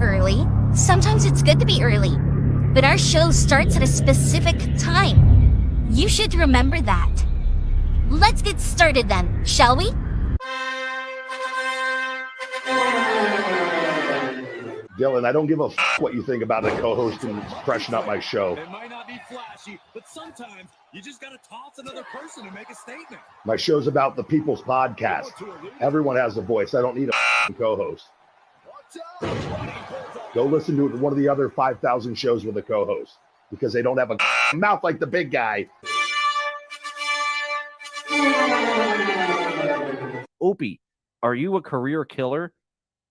early. Sometimes it's good to be early. But our show starts at a specific time. You should remember that. Let's get started then, shall we? Dillon, I don't give a what you think about a co-host and freshen up my show. It might not be flashy, but sometimes you just got to toss another person to make a statement. My show's about the people's podcast. Everyone has a voice. I don't need a co-host. Go listen to one of the other 5,000 shows with a co-host because they don't have a mouth like the big guy. Opie, are you a career killer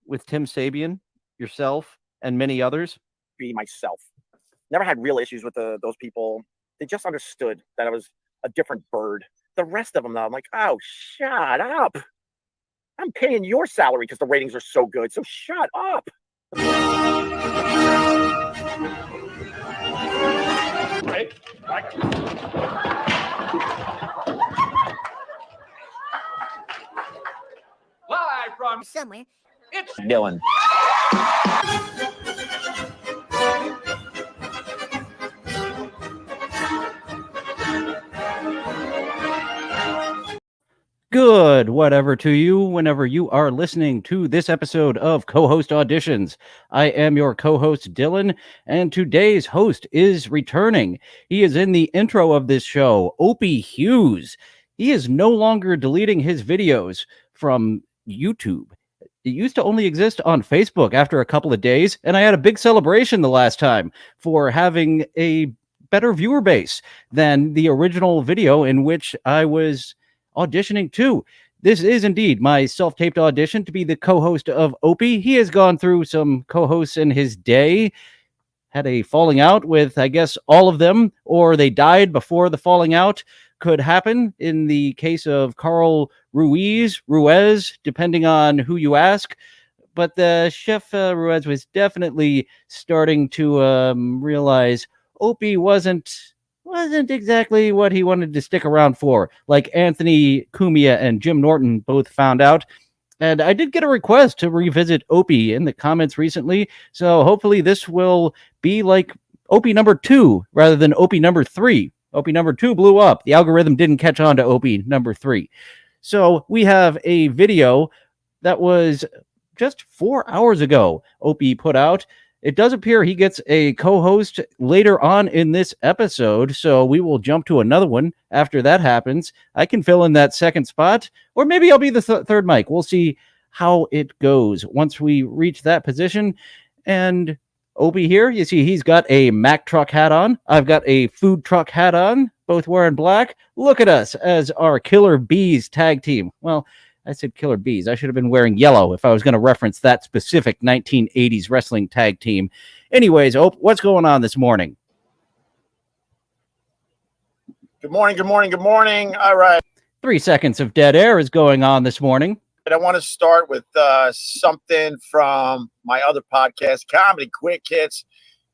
with Tim Sabian, yourself, and many others? Be myself. Never had real issues with those people. They just understood that I was a different bird. The rest of them, though, I'm like, oh, shut up. I'm paying your salary because the ratings are so good, so shut up. Right. Live from Somewhere. it's Dillon. Good whatever to you whenever you are listening to this episode of Co-Host Auditions. I am your co-host Dillon, and today's host is returning. He is in the intro of this show, Opie Hughes. He is no longer deleting his videos from YouTube. It used to only exist on Facebook after a couple of days, and I had a big celebration the last time for having a better viewer base than the original video in which I was auditioning too. This is indeed my self-taped audition to be the co-host of Opie. He has gone through some co-hosts in his day, had a falling out with, I guess, all of them, or they died before the falling out could happen. In the case of Carl Ruiz, depending on who you ask. But the chef Ruiz was definitely starting to realize Opie wasn't exactly what he wanted to stick around for, like Anthony Cumia and Jim Norton both found out. And I did get a request to revisit Opie in the comments recently, so hopefully this will be like Opie number 2 rather than Opie number 3. Opie number 2 blew up. The algorithm didn't catch on to Opie number 3. So we have a video that was just 4 hours ago Opie put out. It does appear he gets a co-host later on in this episode, so we will jump to another one after that happens. I can fill in that second spot, or maybe I'll be the third mic. We'll see how it goes once we reach that position. And Opie here, you see he's got a Mack truck hat on. I've got a food truck hat on, both wearing black. Look at us as our Killer Bees tag team. Well, I said Killer Bees. I should have been wearing yellow if I was going to reference that specific 1980s wrestling tag team. Anyways, what's going on this morning? Good morning. All right. 3 seconds of dead air is going on this morning. I want to start with something from my other podcast, Comedy Quick Hits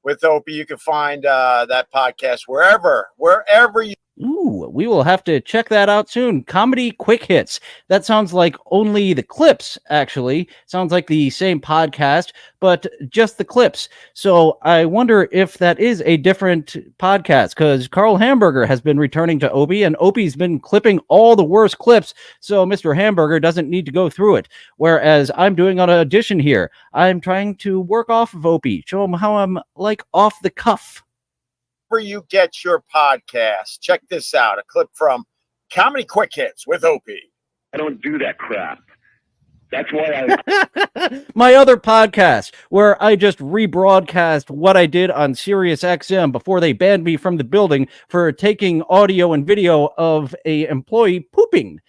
with Opie. You can find that podcast wherever you. Ooh, we will have to check that out soon. Comedy Quick Hits. That sounds like only the clips, actually. Sounds like the same podcast, but just the clips. So I wonder if that is a different podcast, because Carl Hamburger has been returning to Opie, and Opie's been clipping all the worst clips, so Mr. Hamburger doesn't need to go through it. Whereas I'm doing an audition here. I'm trying to work off of Opie, show him how I'm like off the cuff. Where you get your podcast. Check this out. A clip from Comedy Quick Hits with Opie. I don't do that crap. That's why My other podcast, where I just rebroadcast what I did on Sirius XM before they banned me from the building for taking audio and video of a employee pooping.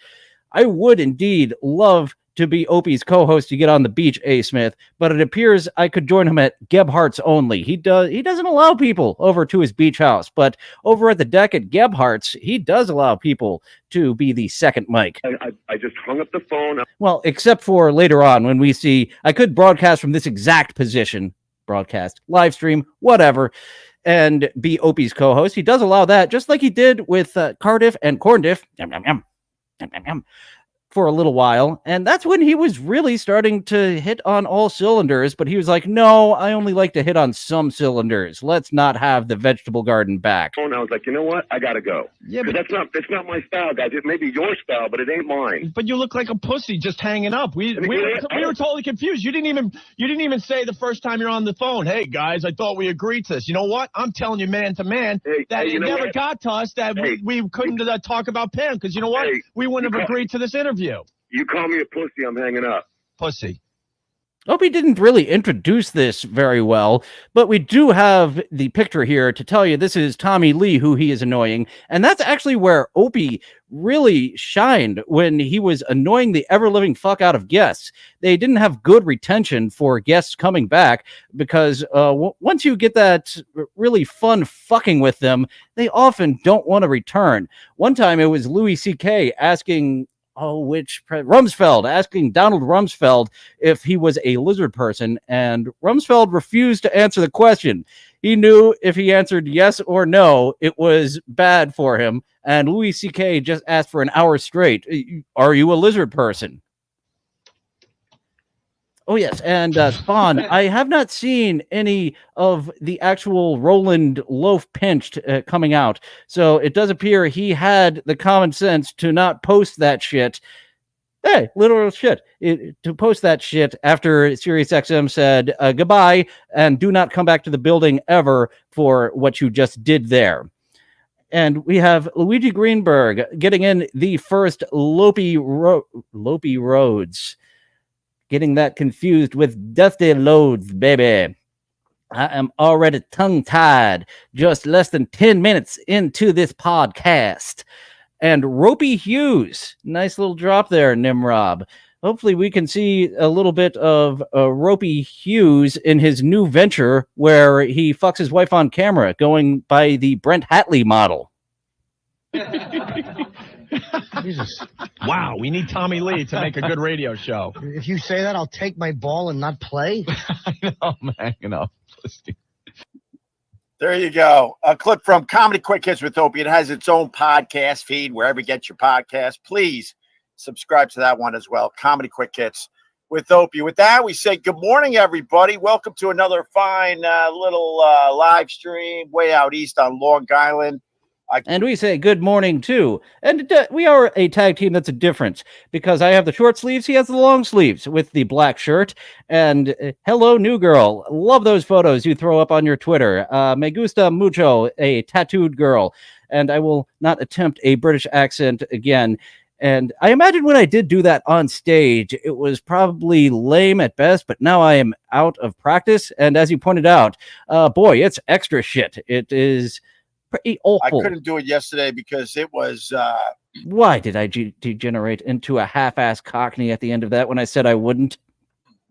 I would indeed love to be Opie's co-host to get on the beach, A. Smith, but it appears I could join him at Gebhardt's only. He doesn't allow people over to his beach house, but over at the deck at Gebhardt's, he does allow people to be the second mic. I just hung up the phone. Well, except for later on when we see, I could broadcast from this exact position, broadcast, live stream, whatever, and be Opie's co-host. He does allow that, just like he did with Cardiff and Corndiff. Yum, yum, yum. Yum, yum, yum. for a little while, and that's when he was really starting to hit on all cylinders. But he was like, no, I only like to hit on some cylinders. Let's not have the vegetable garden back. And I was like, you know what? I gotta go. Yeah, but That's not my style, guys. It may be your style, but it ain't mine. But you look like a pussy just hanging up. We were totally confused. You didn't even say the first time you're on the phone, hey guys, I thought we agreed to this. You know what? I'm telling you, man to man, that it never got to us that we couldn't talk about Pam, because you know what? We wouldn't have agreed to this interview. You call me a pussy, I'm hanging up. Pussy. Opie didn't really introduce this very well, but we do have the picture here to tell you this is Tommy Lee, who he is annoying. And that's actually where Opie really shined, when he was annoying the ever-living fuck out of guests. They didn't have good retention for guests coming back, because once you get that really fun fucking with them, they often don't want to return. One time it was Louis C.K. asking... Rumsfeld, asking Donald Rumsfeld if he was a lizard person, and Rumsfeld refused to answer the question. He knew if he answered yes or no, it was bad for him, and Louis C.K. just asked for an hour straight, are you a lizard person? Oh, yes, and Spawn, I have not seen any of the actual Roland Loaf pinched coming out, so it does appear he had the common sense to not post that shit. Hey, literal shit. To post that shit after SiriusXM said goodbye and do not come back to the building ever for what you just did there. And we have Luigi Greenberg getting in the first Lopey Roads. Getting that confused with Dusty Loads, baby. I am already tongue-tied, just less than 10 minutes into this podcast. And Opie Hughes, nice little drop there, Nimrob. Hopefully we can see a little bit of Opie Hughes in his new venture where he fucks his wife on camera, going by the Brent Hatley model. Jesus. Wow, we need Tommy Lee to make a good radio show. If you say that, I'll take my ball and not play. I know, man. You know. There you go. A clip from Comedy Quick Hits with Opie. It has its own podcast feed wherever you get your podcast. Please subscribe to that one as well. Comedy Quick Hits with Opie. With that, we say good morning, everybody. Welcome to another fine little live stream way out east on Long Island. And we say good morning, too. And we are a tag team that's a difference, because I have the short sleeves, he has the long sleeves with the black shirt. And hello, new girl. Love those photos you throw up on your Twitter. Me gusta mucho, a tattooed girl. And I will not attempt a British accent again. And I imagine when I did do that on stage, it was probably lame at best, but now I am out of practice. And as you pointed out, boy, it's extra shit. It is... pretty awful. I couldn't do it yesterday because it was... Why did I degenerate into a half-ass Cockney at the end of that when I said I wouldn't?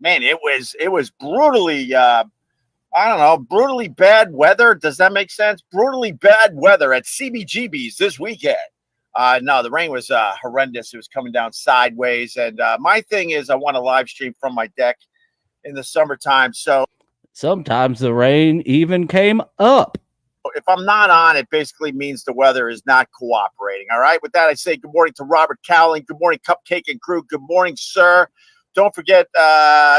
Man, it was brutally, brutally bad weather. Does that make sense? Brutally bad weather at CBGB's this weekend. No, the rain was horrendous. It was coming down sideways. And my thing is I want to live stream from my deck in the summertime. So sometimes the rain even came up. If I'm not on, it basically means the weather is not cooperating. All right. With that, I say good morning to Robert Cowling. Good morning, Cupcake and Crew. Good morning, sir. Don't forget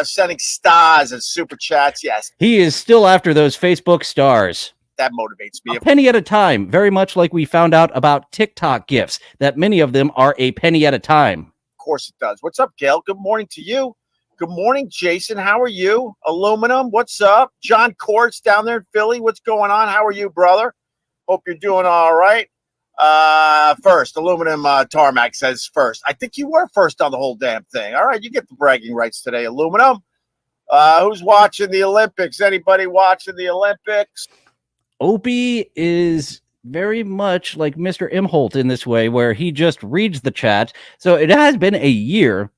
sending stars and super chats. Yes. He is still after those Facebook stars. That motivates me. A penny at a time. Very much like we found out about TikTok gifts, that many of them are a penny at a time. Of course it does. What's up, Gail? Good morning to you. Good morning, Jason. How are you? Aluminum, what's up? John Courts down there in Philly. What's going on? How are you, brother? Hope you're doing all right. First, Aluminum Tarmac says first. I think you were first on the whole damn thing. All right, you get the bragging rights today, Aluminum. Who's watching the Olympics? Anybody watching the Olympics? Opie is very much like Mr. Imholt in this way, where he just reads the chat. So it has been a year.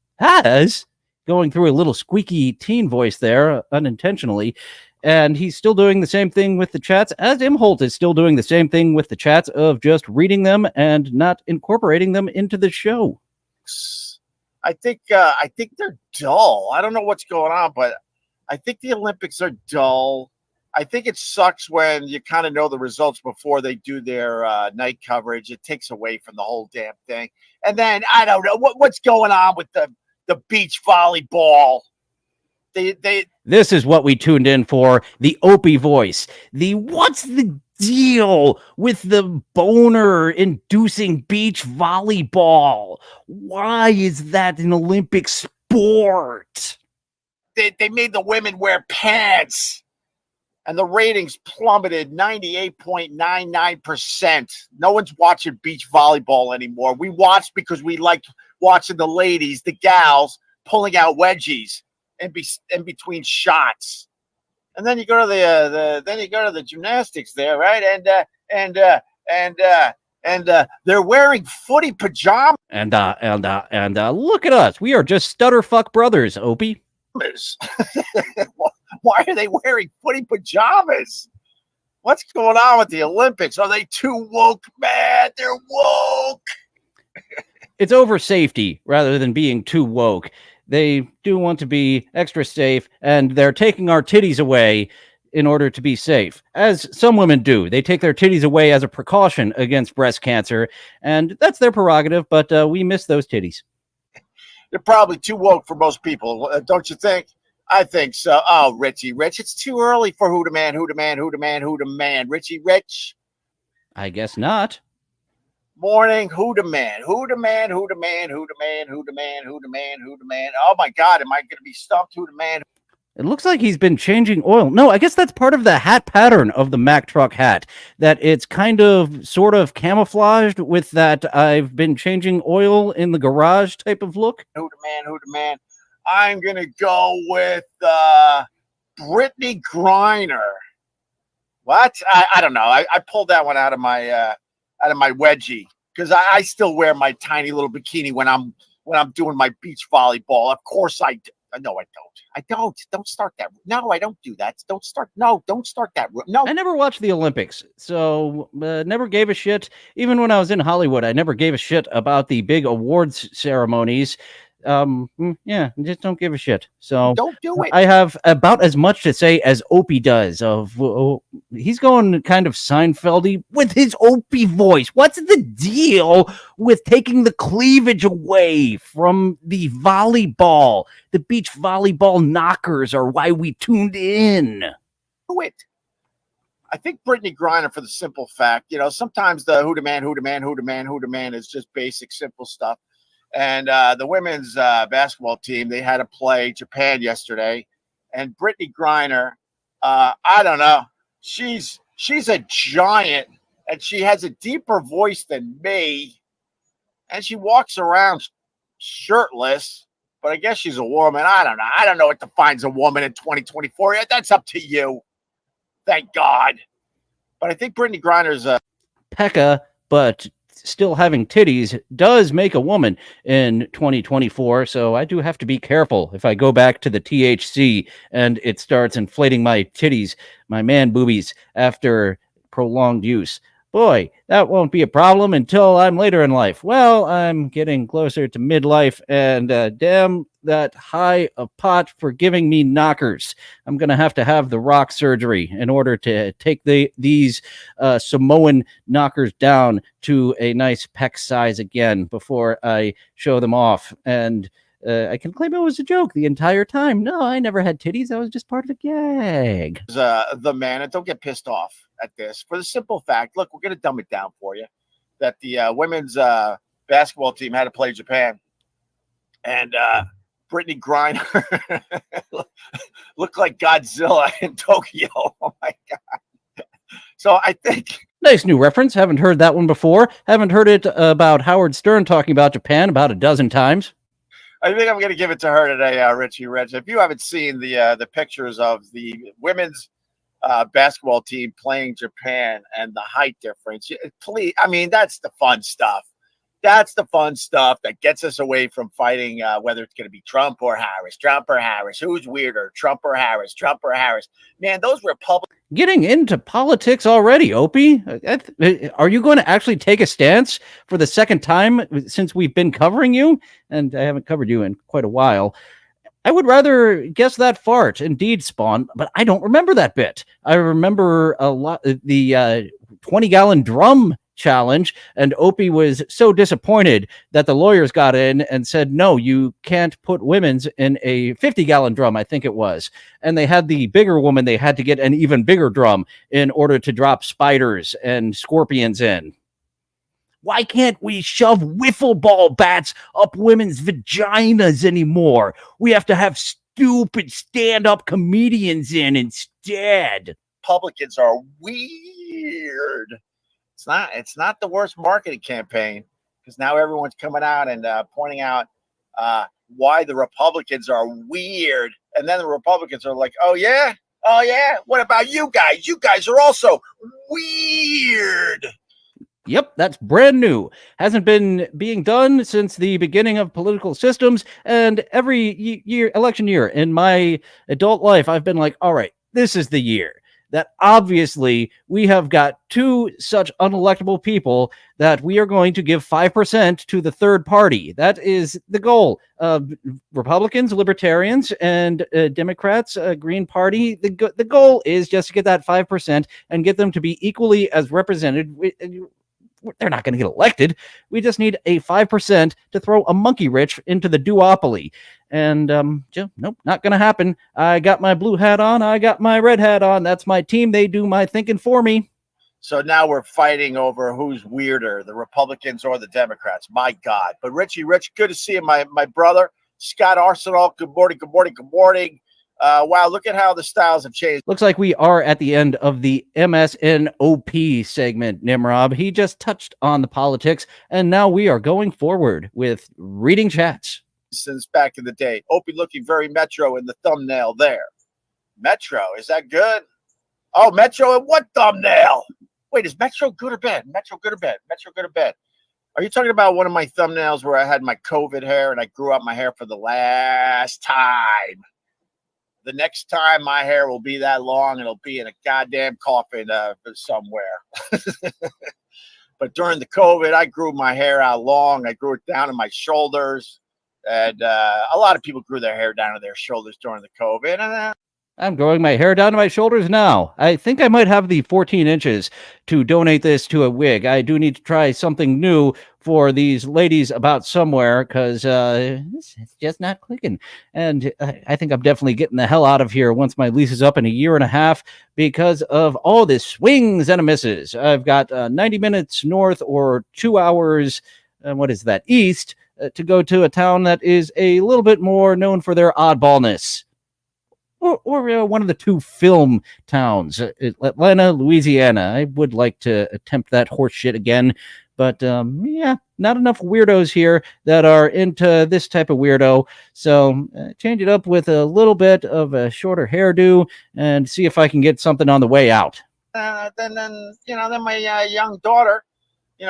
Going through a little squeaky teen voice there unintentionally, and he's still doing the same thing with the chats, as Imholt is still doing the same thing with the chats of just reading them and not incorporating them into the show. I think they're dull. I don't know what's going on, but I think the Olympics are dull. I think it sucks when you kind of know the results before they do their night coverage. It takes away from the whole damn thing. And then I don't know what's going on with the beach volleyball. This is what we tuned in for. The Opie voice. What's the deal with the boner-inducing beach volleyball? Why is that an Olympic sport? They made the women wear pants. And the ratings plummeted 98.99%. No one's watching beach volleyball anymore. We watched because we liked watching the ladies, the gals, pulling out wedgies in between shots. And then you go to the gymnastics there, right? And they're wearing footy pajamas. And look at us. We are just stutterfuck brothers, Opie. Why are they wearing footy pajamas? What's going on with the Olympics? Are they too woke, man? They're woke. It's over safety rather than being too woke. They do want to be extra safe, and they're taking our titties away in order to be safe, as some women do. They take their titties away as a precaution against breast cancer, and that's their prerogative, but we miss those titties. They're probably too woke for most people, don't you think? I think so. Oh, Richie Rich, it's too early for who the man. Richie Rich. I guess not. Morning, who the man. Oh my God, am I going to be stumped? Who the man? It looks like he's been changing oil. No, I guess that's part of the hat pattern of the Mack truck hat, that it's kind of sort of camouflaged with that I've been changing oil in the garage type of look. Who the man. I'm going to go with Brittany Griner. What? I don't know. I pulled that one out of my wedgie because I still wear my tiny little bikini when I'm doing my beach volleyball. Of course I do. No, I don't. Don't start that. No, I don't do that. Don't start that. No. I never watched the Olympics, so never gave a shit. Even when I was in Hollywood, I never gave a shit about the big awards ceremonies. Yeah, just don't give a shit. So don't do it. I have about as much to say as Opie does. He's going kind of Seinfeldy with his Opie voice. What's the deal with taking the cleavage away from the volleyball? The beach volleyball knockers are why we tuned in. Do it. I think Brittany Griner, for the simple fact, sometimes the who the man is just basic, simple stuff. And the women's basketball team, they had to play Japan yesterday. And Brittany Griner, I don't know, she's a giant, and she has a deeper voice than me. And she walks around shirtless, but I guess she's a woman. I don't know. I don't know what defines a woman in 2024. That's up to you. Thank God. But I think Brittany Griner's Pekka, but still having titties does make a woman in 2024, so I do have to be careful if I go back to the THC and it starts inflating my titties, my man boobies, after prolonged use. Boy, that won't be a problem until I'm later in life. Well, I'm getting closer to midlife, and damn that high of pot for giving me knockers. I'm going to have the rock surgery in order to take these Samoan knockers down to a nice pec size again before I show them off. And I can claim it was a joke the entire time. No, I never had titties. That was just part of a gag. The man, and don't get pissed off at this for the simple fact. Look, we're going to dumb it down for you. That the women's basketball team had to play Japan, and Brittany Griner looked like Godzilla in Tokyo. Oh my God! So I think nice new reference. Haven't heard that one before. Haven't heard it about Howard Stern talking about Japan about a dozen times. I think I'm going to give it to her today, Richie Rich. If you haven't seen the pictures of the women's basketball team playing Japan and the height difference, please, I mean, that's the fun stuff. That's the fun stuff that gets us away from fighting whether it's going to be Trump or Harris. Who's weirder, Trump or Harris? Man, those Republicans. Getting into politics already, Opie. Are you going to actually take a stance for the second time since we've been covering you? And I haven't covered you in quite a while. I would rather guess that fart indeed spawned, but I don't remember that bit. I remember a lot the 20-gallon drum challenge, and Opie was so disappointed that the lawyers got in and said, no, you can't put women's in a 50-gallon drum, I think it was. And they had the bigger woman, they had to get an even bigger drum in order to drop spiders and scorpions in. Why can't we shove wiffle ball bats up women's vaginas anymore? We have to have stupid stand-up comedians in instead. Republicans are weird. It's not the worst marketing campaign, because now everyone's coming out and pointing out why the Republicans are weird. And then the Republicans are like, oh yeah, what about you guys? You guys are also weird. Yep, that's brand new. Hasn't been being done since the beginning of political systems. And every year, election year in my adult life, I've been like, all right, this is the year that obviously we have got two such unelectable people that we are going to give 5% to the third party. That is the goal. Republicans, Libertarians, and Democrats, Green Party. The goal is just to get that 5% and get them to be equally as represented. They're not going to get elected. We just need a 5% to throw a monkey wrench into the duopoly. And nope, not going to happen. I got my blue hat on. I got my red hat on. That's my team. They do my thinking for me. So now we're fighting over who's weirder, the Republicans or the Democrats. My God. But Richie Rich, good to see you, my brother. Scott Arsenal, good morning, good morning, good morning. Wow, look at how the styles have changed. Looks like we are at the end of the MSNOP segment, Nimrob. He just touched on the politics, and now we are going forward with reading chats. Since back in the day. Opie looking very Metro in the thumbnail there. Metro, is that good? Oh, Metro in what thumbnail? Wait, is Metro good or bad? Metro good or bad? Metro good or bad? Are you talking about one of my thumbnails where I had my COVID hair and I grew out my hair for the last time? The next time my hair will be that long, it'll be in a goddamn coffin somewhere. But during the COVID, I grew my hair out long. I grew it down to my shoulders. And a lot of people grew their hair down to their shoulders during the COVID. And I'm growing my hair down to my shoulders now. I think I might have the 14 inches to donate this to a wig. I do need to try something new for these ladies about somewhere, because it's just not clicking. And I think I'm definitely getting the hell out of here once my lease is up in a year and a half because of all this swings and a misses. I've got 90 minutes north or 2 hours, what is that, east, to go to a town that is a little bit more known for their oddballness. Or one of the two film towns, Atlanta, Louisiana. I would like to attempt that horse shit again. But yeah, not enough weirdos here that are into this type of weirdo. So change it up with a little bit of a shorter hairdo and see if I can get something on the way out. then my young daughter,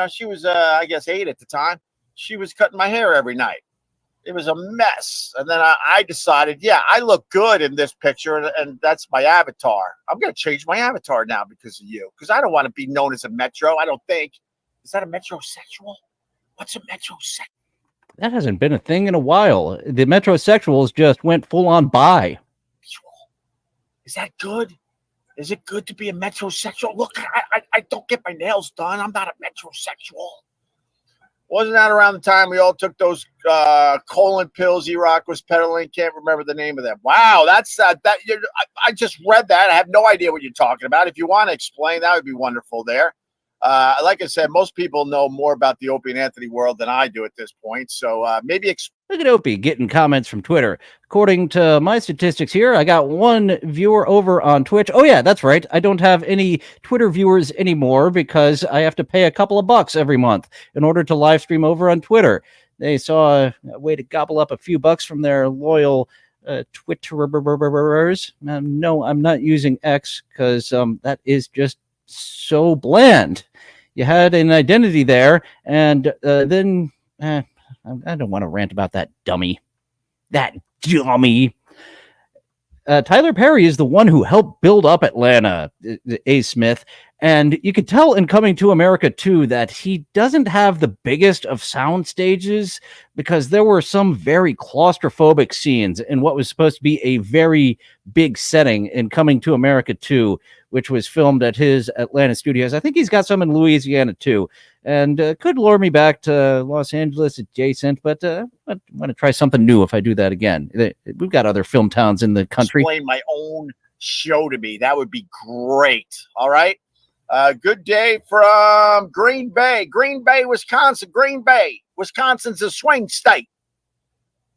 she was, I guess, 8 at the time. She was cutting my hair every night. It was a mess. And then I decided, yeah, I look good in this picture, and that's my avatar. I'm going to change my avatar now because of you, because I don't want to be known as a Metro, I don't think. Is that a metrosexual? What's a metrosexual? That hasn't been a thing in a while. The metrosexuals just went full on bi. Is that good? Is it good to be a metrosexual? Look, I don't get my nails done. I'm not a metrosexual. Wasn't that around the time we all took those colon pills E-Rock was peddling? Can't remember the name of them. Wow, that's I just read that. I have no idea what you're talking about. If you want to explain, that would be wonderful there. Like I said, most people know more about the Opie and Anthony world than I do at this point. So maybe look at Opie getting comments from Twitter. According to my statistics here, I got 1 viewer over on Twitch. Oh yeah, that's right. I don't have any Twitter viewers anymore because I have to pay a couple of bucks every month in order to live stream over on Twitter. They saw a way to gobble up a few bucks from their loyal Twitterers. No, I'm not using X because that is just so bland. You had an identity there, and then I don't want to rant about that dummy. That dummy. Tyler Perry is the one who helped build up Atlanta, A. Smith. And you could tell in Coming to America, too, that he doesn't have the biggest of sound stages because there were some very claustrophobic scenes in what was supposed to be a very big setting in Coming to America 2, which was filmed at his Atlanta studios. I think he's got some in Louisiana, too, and could lure me back to Los Angeles adjacent, but I want to try something new if I do that again. We've got other film towns in the country. Explain my own show to me. That would be great. All right. Good day from Green Bay, Wisconsin. Green Bay, Wisconsin's a swing state.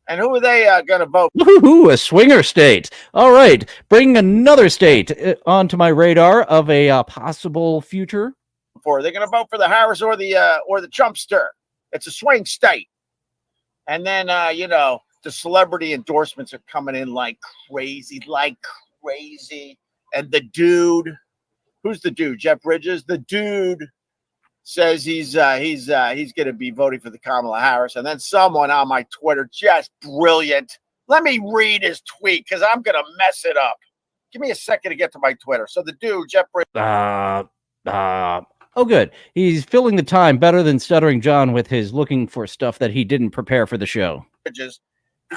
And who are they going to vote? Ooh, a swinger state. All right. Bring another state onto my radar of a possible future. For they're going to vote for the Harris or the Trumpster. It's a swing state. And then, the celebrity endorsements are coming in like crazy. And the dude. Who's the dude? Jeff Bridges. The dude says he's going to be voting for the Kamala Harris. And then someone on my Twitter, just brilliant. Let me read his tweet because I'm going to mess it up. Give me a second to get to my Twitter. So the dude, Jeff Bridges. Oh, good. He's filling the time better than Stuttering John with his looking for stuff that he didn't prepare for the show. He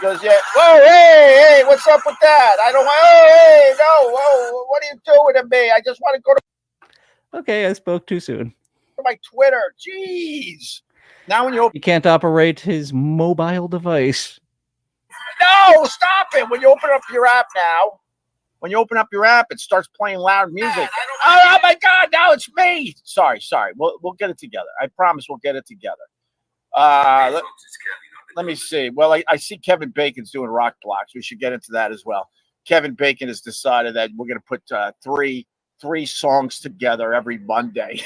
goes, yeah. Whoa, hey, what's up with that? I don't want. Hey, no, whoa, what are you doing to me? I just want to go to. Okay, I spoke too soon. My Twitter, jeez. Now when you can't operate his mobile device. No, stop it. When you open up your app now, it starts playing loud music. Oh my God, now it's me. Sorry. We'll get it together. I promise we'll get it together. Let me see. Well, I see Kevin Bacon's doing rock blocks. We should get into that as well. Kevin Bacon has decided that we're going to put three songs together every Monday.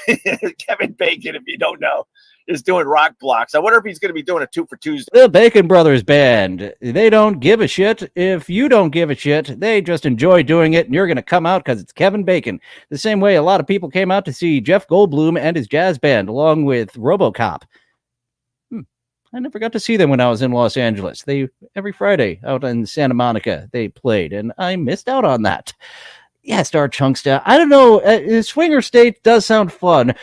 Kevin Bacon, if you don't know, is doing rock blocks. I wonder if he's going to be doing a 2 for Tuesday. The Bacon Brothers Band. They don't give a shit. If you don't give a shit, they just enjoy doing it, and you're going to come out because it's Kevin Bacon. The same way a lot of people came out to see Jeff Goldblum and his jazz band along with RoboCop. I never got to see them when I was in Los Angeles. Every Friday out in Santa Monica, they played, and I missed out on that. Yeah, Star Chunksta. I don't know. Swinger State does sound fun,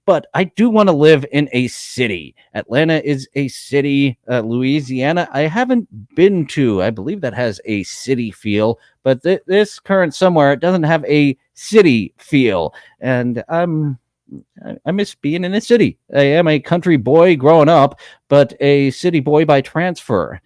but I do want to live in a city. Atlanta is a city. Louisiana, I haven't been to. I believe that has a city feel, but this current somewhere, it doesn't have a city feel, and I miss being in a city. I am a country boy growing up, but a city boy by transfer.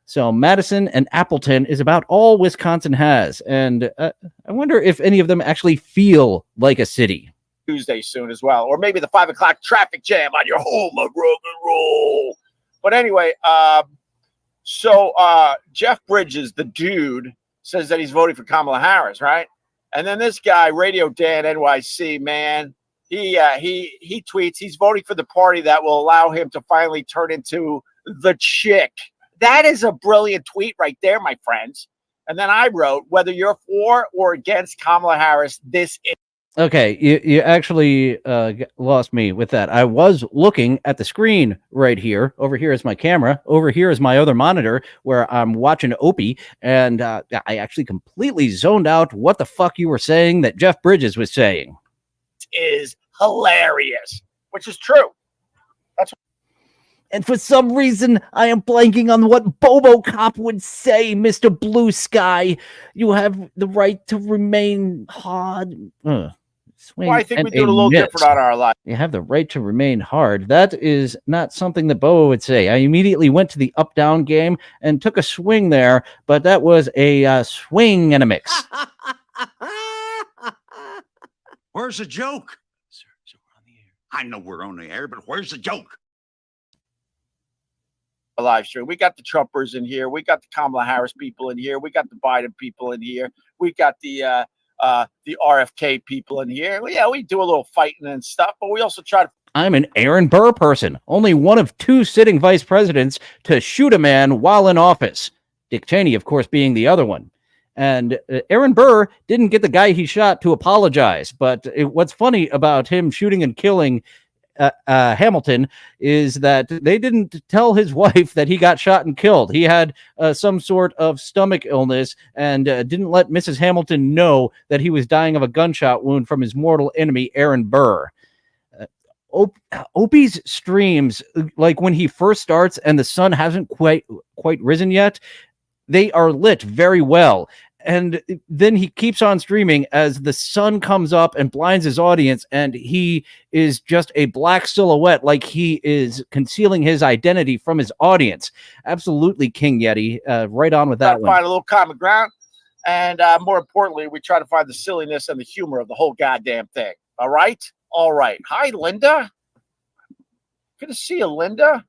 So Madison and Appleton is about all Wisconsin has. And I wonder if any of them actually feel like a city. Tuesday soon as well. Or maybe the 5 o'clock traffic jam on your home of rock and roll. But anyway, Jeff Bridges, the dude, says that he's voting for Kamala Harris, right? And then this guy, Radio Dan NYC, man, he tweets he's voting for the party that will allow him to finally turn into the chick. That is a brilliant tweet right there, my friends. And then I wrote, whether you're for or against Kamala Harris, this is. Okay, you actually lost me with that. I was looking at the screen right here. Over here is my camera. Over here is my other monitor where I'm watching Opie. And I actually completely zoned out what the fuck you were saying that Jeff Bridges was saying. Is hilarious, which is true. And for some reason, I am blanking on what Bobo Cop would say, Mr. Blue Sky. You have the right to remain hard. Well, I think we do it a little different on our life. You have the right to remain hard. That is not something that Bobo would say. I immediately went to the up-down game and took a swing there, but that was a swing and a mix. Where's the joke? Sir, we're on the air. I know we're on the air, but where's the joke? A live stream. We got the Trumpers in here. We got the Kamala Harris people in here. We got the Biden people in here. We got the RFK people in here. Yeah, we do a little fighting and stuff, but we also try to. I'm an Aaron Burr person, only one of 2 sitting vice presidents to shoot a man while in office. Dick Cheney, of course, being the other one. And Aaron Burr didn't get the guy he shot to apologize. But what's funny about him shooting and killing Hamilton is that they didn't tell his wife that he got shot and killed. He had some sort of stomach illness and didn't let Mrs. Hamilton know that he was dying of a gunshot wound from his mortal enemy, Aaron Burr. Opie's streams, like when he first starts and the sun hasn't quite risen yet, they are lit very well. And then he keeps on streaming as the sun comes up and blinds his audience, and he is just a black silhouette, like he is concealing his identity from his audience. Absolutely, King Yeti. Right on with that one. Find a little common ground, and more importantly, we try to find the silliness and the humor of the whole goddamn thing. All right? All right. Hi, Linda. Good to see you, Linda.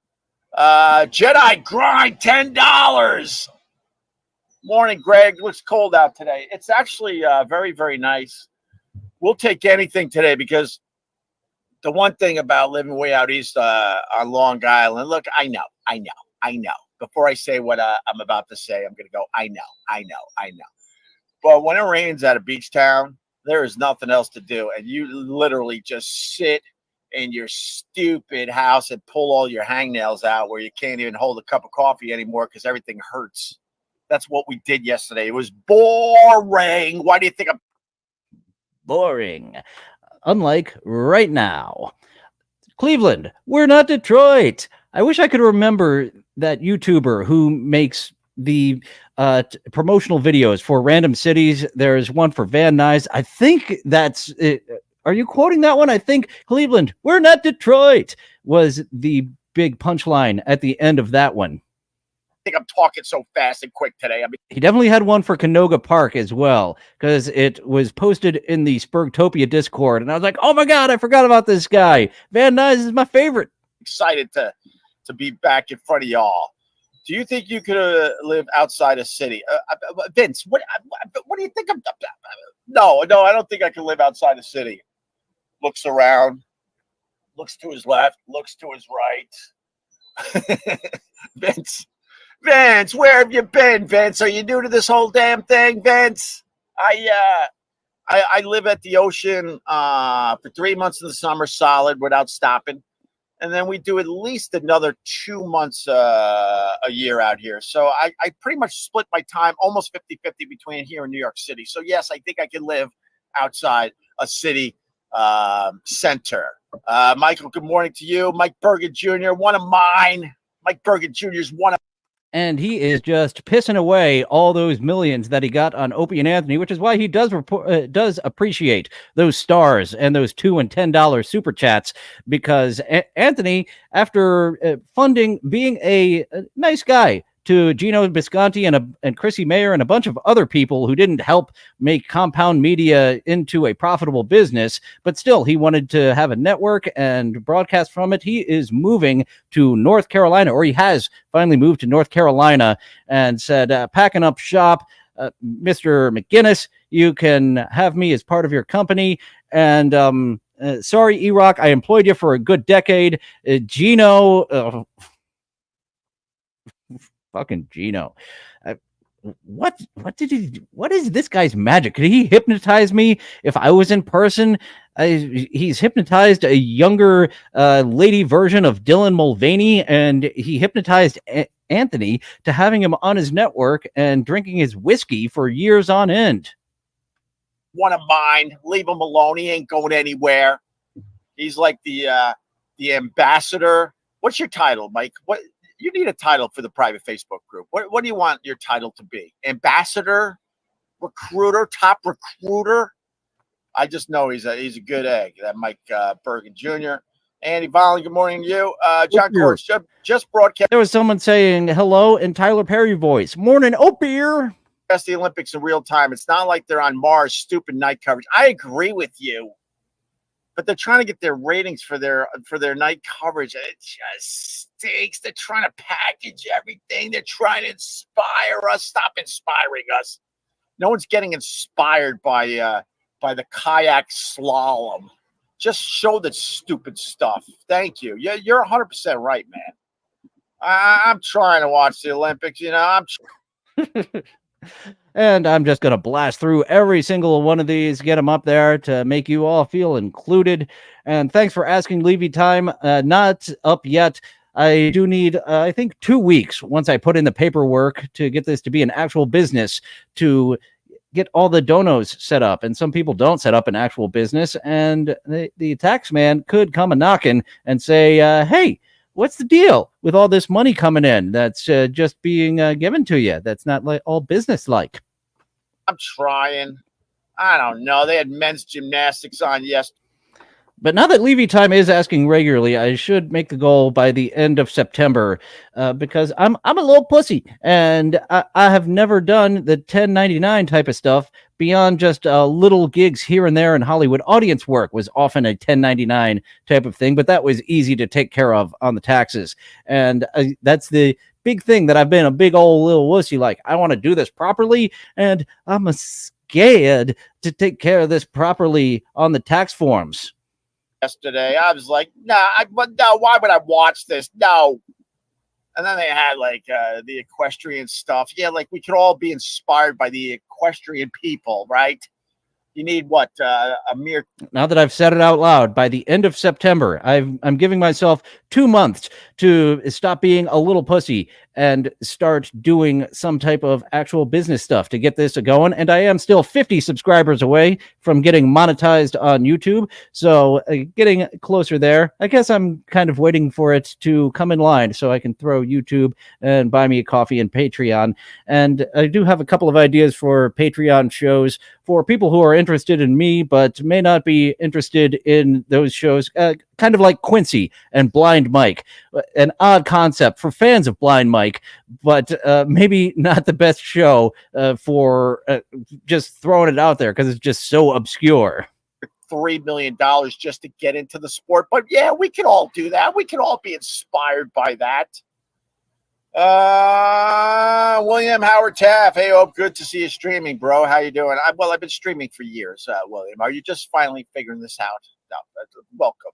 Jedi Grind, $10. Morning, Greg. Looks cold out today. It's actually very, very nice. We'll take anything today because the one thing about living way out east on Long Island, look, I know. Before I say what I'm about to say, I'm going to go, I know. But when it rains at a beach town, there is nothing else to do. And you literally just sit in your stupid house and pull all your hangnails out where you can't even hold a cup of coffee anymore because everything hurts. That's what we did yesterday. It was boring. Why do you think I'm boring? Unlike right now. Cleveland, we're not Detroit. I wish I could remember that YouTuber who makes the promotional videos for random cities. There's one for Van Nuys. I think that's it. Are you quoting that one? I think Cleveland, we're not Detroit was the big punchline at the end of that one. I think I'm talking so fast and quick today. I mean, he definitely had one for Canoga Park as well, because it was posted in the Spurgtopia Discord, and I was like, oh my God, I forgot about this guy. Van Nuys is my favorite. Excited to be back in front of y'all. Do you think you could live outside a city? Vince, what do you think? No, I don't think I can live outside a city. Looks around, looks to his left, looks to his right. Vince, where have you been, Vince? Are you new to this whole damn thing, Vince? I live at the ocean for 3 months in the summer, solid, without stopping. And then we do at least another 2 months a year out here. So I pretty much split my time almost 50-50 between here and New York City. So, yes, I think I can live outside a city center. Michael, good morning to you. Mike Bergen Jr., one of mine. Mike Bergen Jr. is one of and he is just pissing away all those millions that he got on Opie and Anthony, which is why he does appreciate those stars and those $2 and $10 super chats, because Anthony, after funding being a nice guy to Gino Bisconti and Chrissy Mayer and a bunch of other people who didn't help make Compound Media into a profitable business, but still he wanted to have a network and broadcast from it. He is moving to North Carolina, or he has finally moved to North Carolina, and said, packing up shop, Mr. McGinnis, you can have me as part of your company. And sorry, E-Rock, I employed you for a good decade. Gino... fucking Gino. What is this guy's magic? Could he hypnotize me if I was in person? He's hypnotized a younger lady version of Dillon Mulvaney, and he hypnotized Anthony to having him on his network and drinking his whiskey for years on end. One of mine. Leave him alone. He ain't going anywhere. He's like the ambassador. What's your title, Mike? What? You need a title for the private Facebook group. What do you want your title to be? Ambassador, recruiter, top recruiter. I just know he's a good egg. That Mike Bergen Jr. Andy Vollen, good morning to you. John Courts just broadcast. There was someone saying hello in Tyler Perry voice. Morning, Opie. That's the Olympics in real time. It's not like they're on Mars, stupid night coverage. I agree with you. But they're trying to get their ratings for their night coverage. And it just stinks. They're trying to package everything. They're trying to inspire us. Stop inspiring us. No one's getting inspired by the kayak slalom. Just show the stupid stuff. Thank you. You're 100% right, man. I'm trying to watch the Olympics. You know, And I'm just going to blast through every single one of these, get them up there to make you all feel included. And thanks for asking, Levy Time. Not up yet. I do need, I think, 2 weeks once I put in the paperwork to get this to be an actual business to get all the donos set up. And some people don't set up an actual business. And the tax man could come a knocking and say, hey, what's the deal with all this money coming in that's just being given to you? That's not like all business like. I'm trying. I don't know. They had men's gymnastics on yesterday. But now that Levy Time is asking regularly, I should make the goal by the end of September because I'm a little pussy and I have never done the 1099 type of stuff beyond just little gigs here and there in Hollywood. Audience work was often a 1099 type of thing, but that was easy to take care of on the taxes. And that's the big thing that I've been a big old little wussy. Like, I want to do this properly, and I'm scared to take care of this properly on the tax forms. Yesterday, I was like, no, why would I watch this? No. And then they had like the equestrian stuff. Yeah, like we could all be inspired by the equestrian people, right? You need what? A mere. Now that I've said it out loud, by the end of September, I'm giving myself 2 months to stop being a little pussy and start doing some type of actual business stuff to get this going. And I am still 50 subscribers away from getting monetized on YouTube. So getting closer there. I guess I'm kind of waiting for it to come in line so I can throw YouTube and buy me a coffee and Patreon. And I do have a couple of ideas for Patreon shows for people who are interested in me, but may not be interested in those shows, kind of like Quincy and Blind Mike, an odd concept for fans of Blind Mike, but maybe not the best show for just throwing it out there because it's just so obscure. $3 million just to get into the sport. But yeah, we can all do that. We can all be inspired by that. William Howard Taff. Hey, Hope, good to see you streaming, bro. How you doing? I've been streaming for years, William. Are you just finally figuring this out? No, welcome.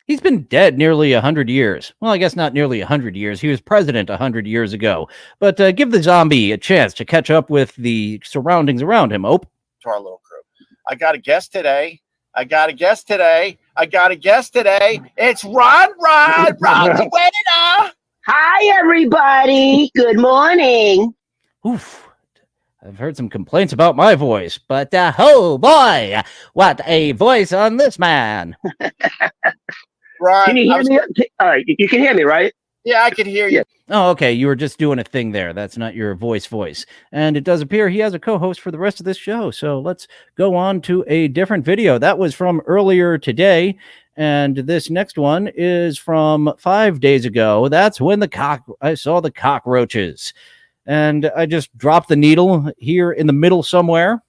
He's been dead nearly 100 years. Well, I guess not nearly 100 years. He was president 100 years ago. But give the zombie a chance to catch up with the surroundings around him, Hope. To our little crew. I got a guest today. It's Ron the winner. Hi, everybody. Good morning. Oof. I've heard some complaints about my voice, but oh boy, what a voice on this man. Ron, can you hear me? All right, you can hear me, right? Yeah, I can hear you. Oh, okay. You were just doing a thing there. That's not your voice. And it does appear he has a co-host for the rest of this show. So let's go on to a different video. That was from earlier today. And this next one is from 5 days ago. That's when I saw the cockroaches. And I just dropped the needle here in the middle somewhere.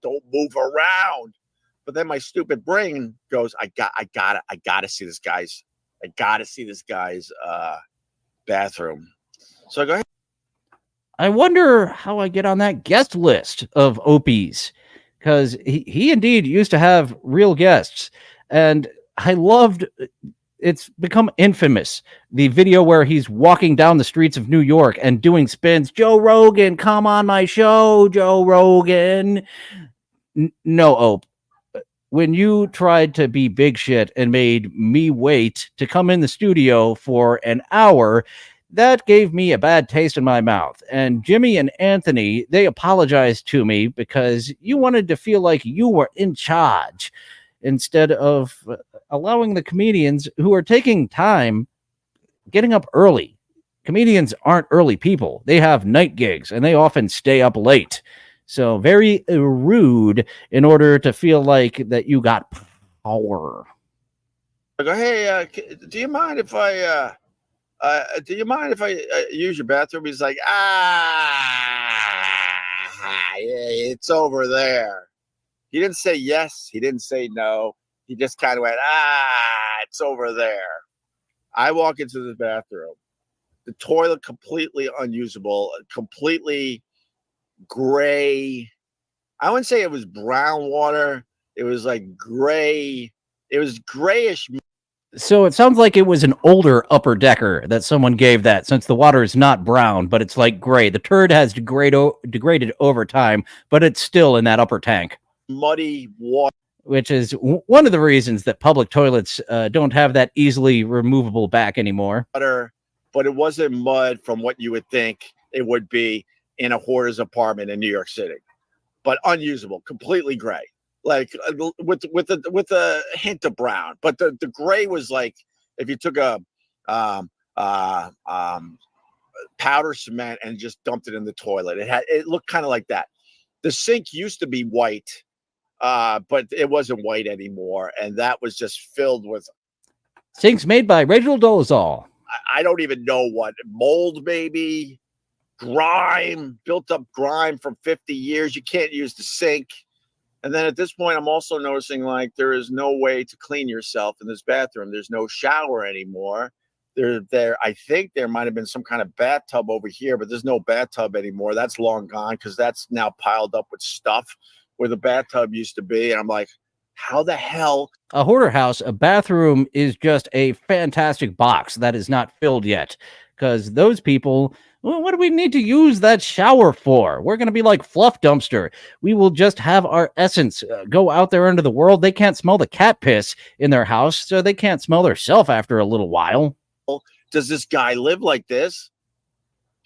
Don't move around. But then my stupid brain goes, I gotta see this guy's. I gotta see this guy's bathroom. So go ahead. I wonder how I get on that guest list of Opies, because he indeed used to have real guests. And I loved, it's become infamous, the video where he's walking down the streets of New York and doing spins. Joe Rogan, come on my show, Joe Rogan. No, Ope. When you tried to be big shit and made me wait to come in the studio for an hour, that gave me a bad taste in my mouth. And Jimmy and Anthony, they apologized to me because you wanted to feel like you were in charge instead of allowing the comedians who are taking time getting up early. Comedians aren't early people. They have night gigs and they often stay up late. So very rude in order to feel like that you got power. I go, hey, do you mind if I use your bathroom? He's like, it's over there. He didn't say yes. He didn't say no. He just kind of went, it's over there. I walk into the bathroom. The toilet completely unusable, completely gray. I wouldn't say it was brown water. It was like gray. It was grayish. So it sounds like it was an older upper decker that someone gave that, since the water is not brown, but it's like gray. The turd has degraded over time, but it's still in that upper tank. Muddy water. Which is one of the reasons that public toilets don't have that easily removable back anymore. But it wasn't mud from what you would think it would be in a hoarder's apartment in New York City, but unusable, completely gray, like with a hint of brown. But the gray was like if you took a powder cement and just dumped it in the toilet. It looked kind of like that. The sink used to be white, but it wasn't white anymore, and that was just filled with sinks made by Reginald Dolezal. I don't even know what, mold, maybe grime, built up grime from 50 years. You can't use the sink. And then at this point, I'm also noticing like there is no way to clean yourself in this bathroom. There's no shower anymore. I think there might have been some kind of bathtub over here, but there's no bathtub anymore. That's long gone because that's now piled up with stuff where the bathtub used to be. And I'm like, how the hell? A hoarder house, a bathroom is just a fantastic box that is not filled yet, because those people, well, what do we need to use that shower for? We're going to be like Fluff Dumpster. We will just have our essence go out there into the world. They can't smell the cat piss in their house, so they can't smell their self after a little while. Does this guy live like this?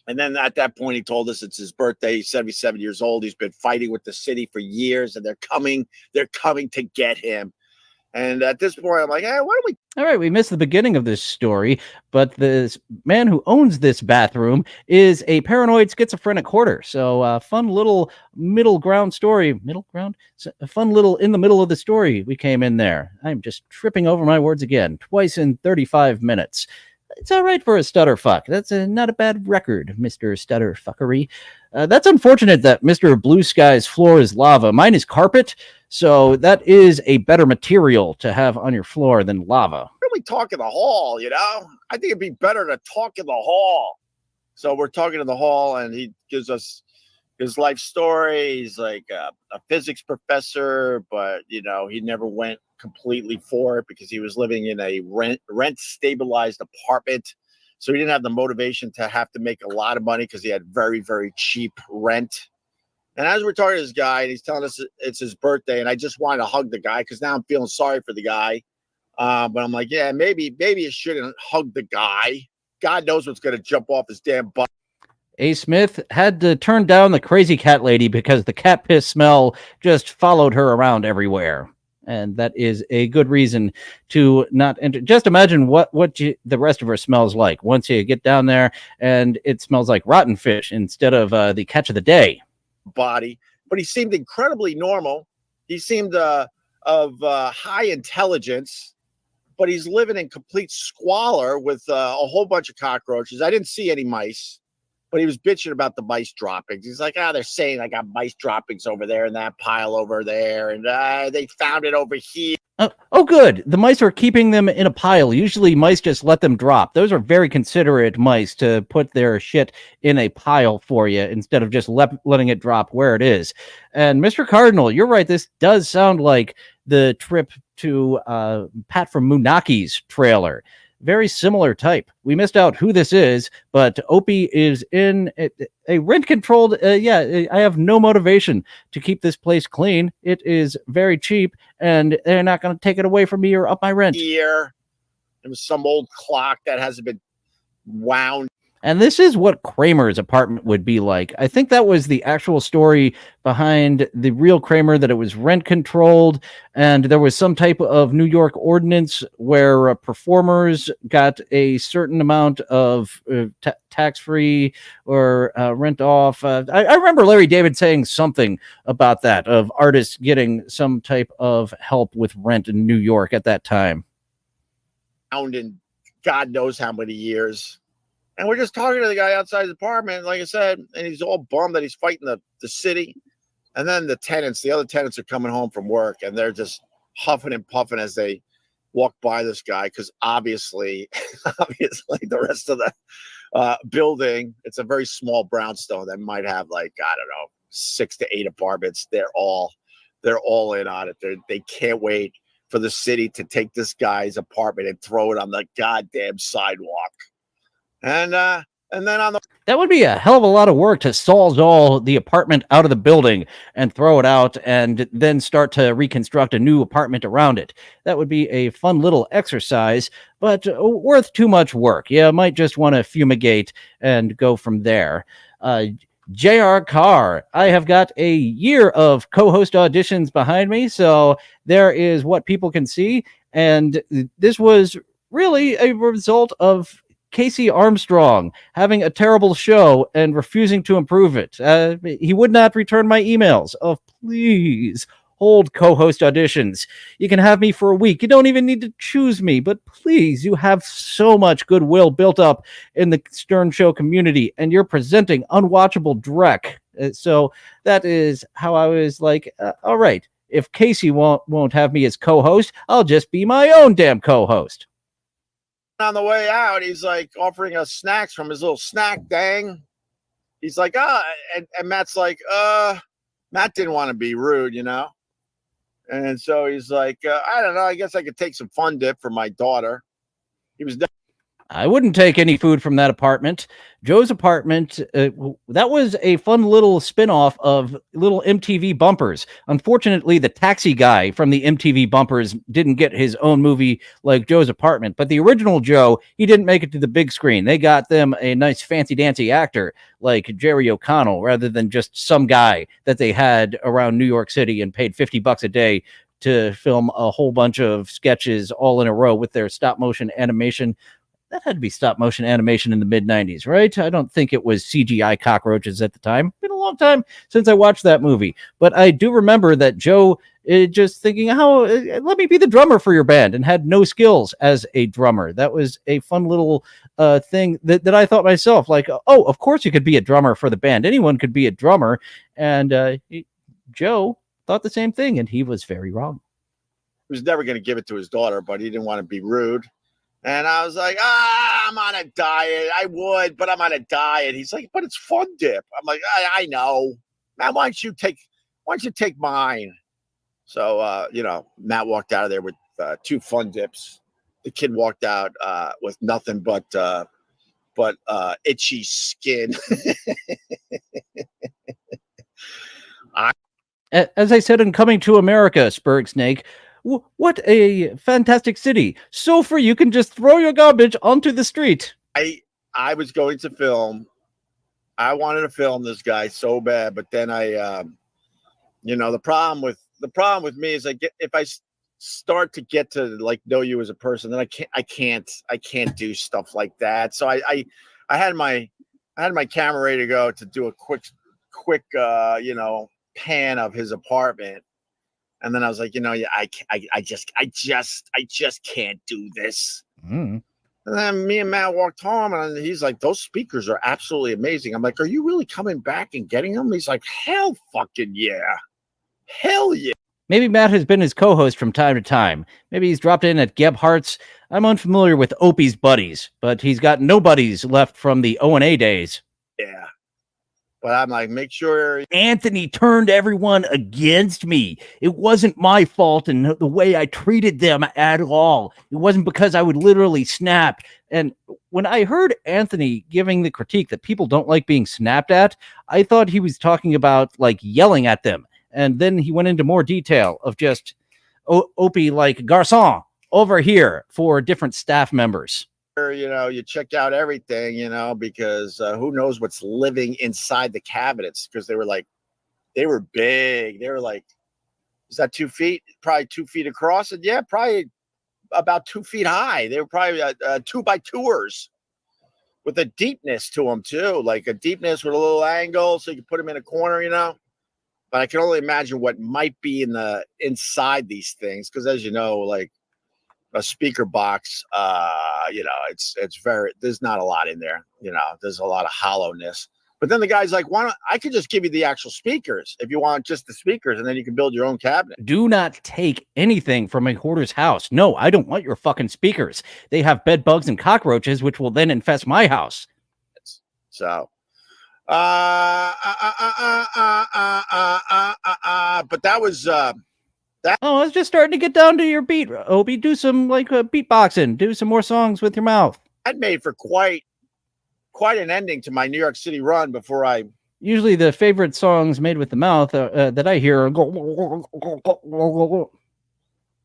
And then at that point, he told us it's his birthday. He's 77 years old. He's been fighting with the city for years, and they're coming to get him. And at this point, I'm like, hey, why don't we? All right, we missed the beginning of this story, but this man who owns this bathroom is a paranoid schizophrenic hoarder. So fun little middle ground story. Middle ground? A fun little in the middle of the story we came in there. I'm just tripping over my words again, twice in 35 minutes. It's all right for a stutter fuck. That's not a bad record, Mr. Stutter Fuckery. That's unfortunate that Mr. Blue Sky's floor is lava. Mine is carpet, so that is a better material to have on your floor than lava. Why don't we talk in the hall, you know? I think it'd be better to talk in the hall. So we're talking in the hall, and he gives us his life story. He's like a physics professor, but, you know, he never went completely for it because he was living in a rent stabilized apartment. So he didn't have the motivation to have to make a lot of money because he had very, very cheap rent. And as we're talking to this guy, and he's telling us it's his birthday, and I just wanted to hug the guy because now I'm feeling sorry for the guy. But I'm like, yeah, maybe you shouldn't hug the guy. God knows what's going to jump off his damn butt. A. Smith had to turn down the crazy cat lady because the cat piss smell just followed her around everywhere. And that is a good reason to not enter. Just imagine what the rest of her smells like once you get down there and it smells like rotten fish instead of the catch of the day. Body, but he seemed incredibly normal. He seemed of high intelligence, but he's living in complete squalor with a whole bunch of cockroaches. I didn't see any mice, but he was bitching about the mice droppings. He's like, they're saying I got mice droppings over there in that pile over there, and they found it over here. Oh, good. The mice are keeping them in a pile. Usually mice just let them drop. Those are very considerate mice to put their shit in a pile for you instead of just letting it drop where it is. And Mr. Cardinal, you're right. This does sound like the trip to Pat from Moonaki's trailer. Very similar type. We missed out who this is, but Opie is in a rent-controlled, I have no motivation to keep this place clean. It is very cheap, and they're not going to take it away from me or up my rent. Here, there was some old clock that hasn't been wound. And this is what Kramer's apartment would be like. I think that was the actual story behind the real Kramer, that it was rent controlled. And there was some type of New York ordinance where performers got a certain amount of tax-free or rent off. I remember Larry David saying something about that, of artists getting some type of help with rent in New York at that time. In God knows how many years. And we're just talking to the guy outside his apartment, like I said, and he's all bummed that he's fighting the city. And then the other tenants are coming home from work, and they're just huffing and puffing as they walk by this guy, because obviously the rest of the building, it's a very small brownstone that might have 6 to 8 apartments. They're all in on it. They can't wait for the city to take this guy's apartment and throw it on the goddamn sidewalk. And then on the That would be a hell of a lot of work to sawzall the apartment out of the building and throw it out and then start to reconstruct a new apartment around it. That would be a fun little exercise, but worth too much work. Yeah, might just want to fumigate and go from there. J.R. Carr, I have got a year of co-host auditions behind me, so there is what people can see, and this was really a result of Casey Armstrong having a terrible show and refusing to improve it. He would not return my emails of please hold co-host auditions. You can have me for a week. You don't even need to choose me, but please, you have so much goodwill built up in the Stern Show community, and you're presenting unwatchable dreck. So that is how I was like, all right, if Casey won't have me as co-host, I'll just be my own damn co-host. On the way out, he's like offering us snacks from his little snack thing. He's like, and Matt's like, Matt didn't want to be rude, you know? And so he's like, I don't know, I guess I could take some Fun Dip for my daughter. He was I wouldn't take any food from that apartment. Joe's apartment, that was a fun little spin-off of little MTV bumpers. Unfortunately, the taxi guy from the MTV bumpers didn't get his own movie like Joe's apartment, but the original Joe, he didn't make it to the big screen. They got them a nice fancy-dancy actor like Jerry O'Connell rather than just some guy that they had around New York City and paid $50 a day to film a whole bunch of sketches all in a row with their stop-motion animation. That had to be stop motion animation in the mid-90s, right? I don't think it was CGI cockroaches at the time. Been a long time since I watched that movie. But I do remember that Joe just thinking, let me be the drummer for your band, and had no skills as a drummer. That was a fun little thing that I thought myself, like, oh, of course you could be a drummer for the band. Anyone could be a drummer. And Joe thought the same thing, and he was very wrong. He was never going to give it to his daughter, but he didn't want to be rude. And I was like, I'm on a diet. I would, but I'm on a diet. He's like, but it's Fun Dip. I'm like, I know. Man, why don't you take mine? So, Matt walked out of there with 2 Fun Dips. The kid walked out with nothing but itchy skin. As I said in Coming to America, Spurg Snake, what a fantastic city. So free, you can just throw your garbage onto the street. I was going to film. I wanted to film this guy so bad, but then the problem with me is if I start to get to like know you as a person, then I can't do stuff like that. So I had my camera ready to go to do a quick pan of his apartment. And then I was like, I just can't do this. Mm. And then me and Matt walked home, and he's like, those speakers are absolutely amazing. I'm like, are you really coming back and getting them? He's like, hell fucking yeah. Hell yeah. Maybe Matt has been his co-host from time to time. Maybe he's dropped in at Gebhardt's. I'm unfamiliar with Opie's buddies, but he's got no buddies left from the O&A days. Yeah. But I'm like, make sure. Anthony turned everyone against me. It wasn't my fault and the way I treated them at all. It wasn't because I would literally snap. And when I heard Anthony giving the critique that people don't like being snapped at, I thought he was talking about like yelling at them. And then he went into more detail of just Opie like garçon over here for different staff members. You check out everything, because who knows what's living inside the cabinets, because they were big. They were like, is that 2 feet? Probably 2 feet across. And yeah, probably about 2 feet high. They were probably 2x2ers with a deepness to them too, like a deepness with a little angle. So you can put them in a corner, but I can only imagine what might be inside these things. Cause as you know, like, a speaker box, there's not a lot in there, there's a lot of hollowness. But then the guy's like, why don't I could just give you the actual speakers if you want just the speakers, and then you can build your own cabinet. Do not take anything from a hoarder's house. No, I don't want your fucking speakers. They have bed bugs and cockroaches, which will then infest my house. So, but that Oh, I was just starting to get down to your beat, Opie. Do some beatboxing. Do some more songs with your mouth. That made for quite an ending to my New York City run before I. Usually, the favorite songs made with the mouth that I hear are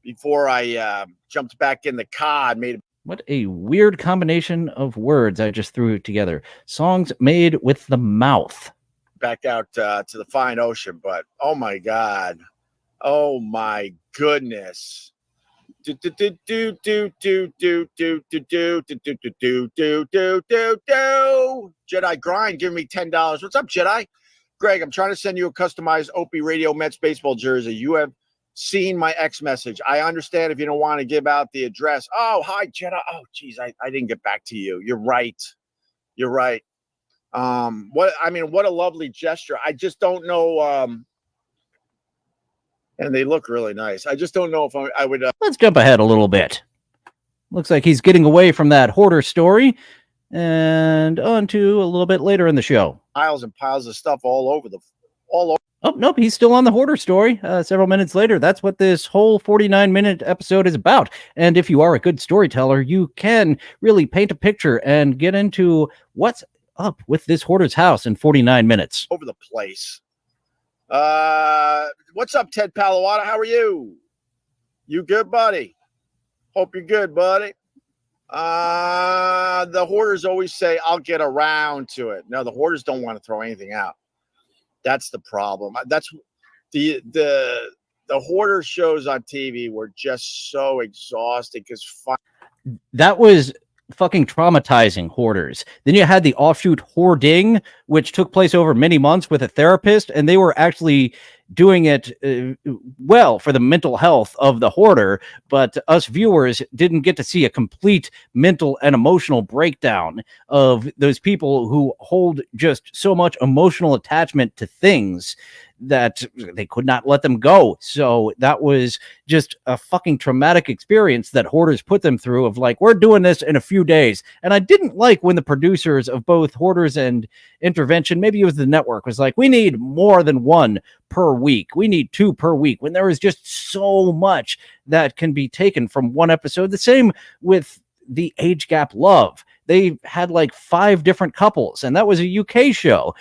before I jumped back in the car and made. What a weird combination of words I just threw together. Songs made with the mouth. Back out to the fine ocean, but oh my God. Oh my goodness. Jedi Grind giving me $10. What's up, Jedi? Greg, I'm trying to send you a customized Opie Radio Mets baseball jersey. You have seen my X message. I understand if you don't want to give out the address. Oh, hi, Jedi. Oh, geez, I didn't get back to you. You're right. What a lovely gesture. I just don't know. And they look really nice. I just don't know if I would. Let's jump ahead a little bit. Looks like he's getting away from that hoarder story and on to a little bit later in the show. Piles and piles of stuff all over. Oh, nope. He's still on the hoarder story. Several minutes later. That's what this whole 49-minute episode is about. And if you are a good storyteller, you can really paint a picture and get into what's up with this hoarder's house in 49 minutes. Over the place. What's up, Ted Palawada? How are you? You good, buddy? Hope you're good, buddy. The hoarders always say, I'll get around to it. No, the hoarders don't want to throw anything out. That's the problem. That's the hoarder shows on TV were just so exhausting because that was fucking traumatizing, hoarders. Then you had the offshoot hoarding, which took place over many months with a therapist, and they were actually doing it well for the mental health of the hoarder, but us viewers didn't get to see a complete mental and emotional breakdown of those people who hold just so much emotional attachment to things that they could not let them go. So that was just a fucking traumatic experience that hoarders put them through of like, we're doing this in a few days. And I didn't like when the producers of both Hoarders and Intervention, maybe it was the network, was like, we need more than one per week. We need 2 per week, when there is just so much that can be taken from one episode. The same with the Age Gap Love. They had like 5 different couples, and that was a UK show.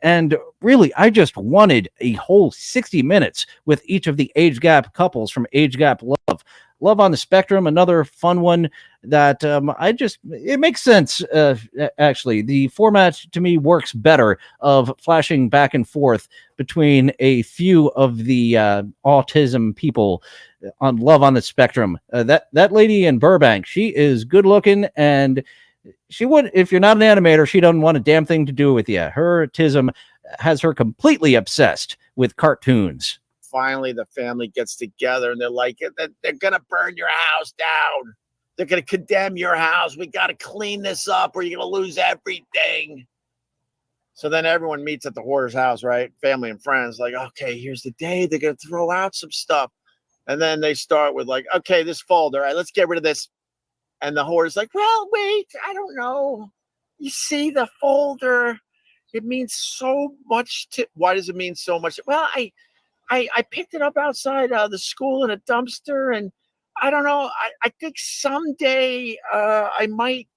And really, I just wanted a whole 60 minutes with each of the Age Gap couples from Age Gap Love. Love on the Spectrum, another fun one that it makes sense. Actually, the format to me works better of flashing back and forth between a few of the autism people on Love on the Spectrum. That lady in Burbank, she is good looking, and she would, if you're not an animator, she doesn't want a damn thing to do with you. Her autism has her completely obsessed with cartoons. Finally, the family gets together and they're like, they're going to burn your house down. They're going to condemn your house. We got to clean this up or you're going to lose everything. So then everyone meets at the hoarder's house, right? Family and friends, like, okay, here's the day. They're going to throw out some stuff. And then they start with like, okay, this folder. All right, let's get rid of this. And the hoarder's like, well, wait, I don't know. You see the folder. It means so much to, why does it mean so much? Well, I picked it up outside the school in a dumpster, and I don't know. I think someday I might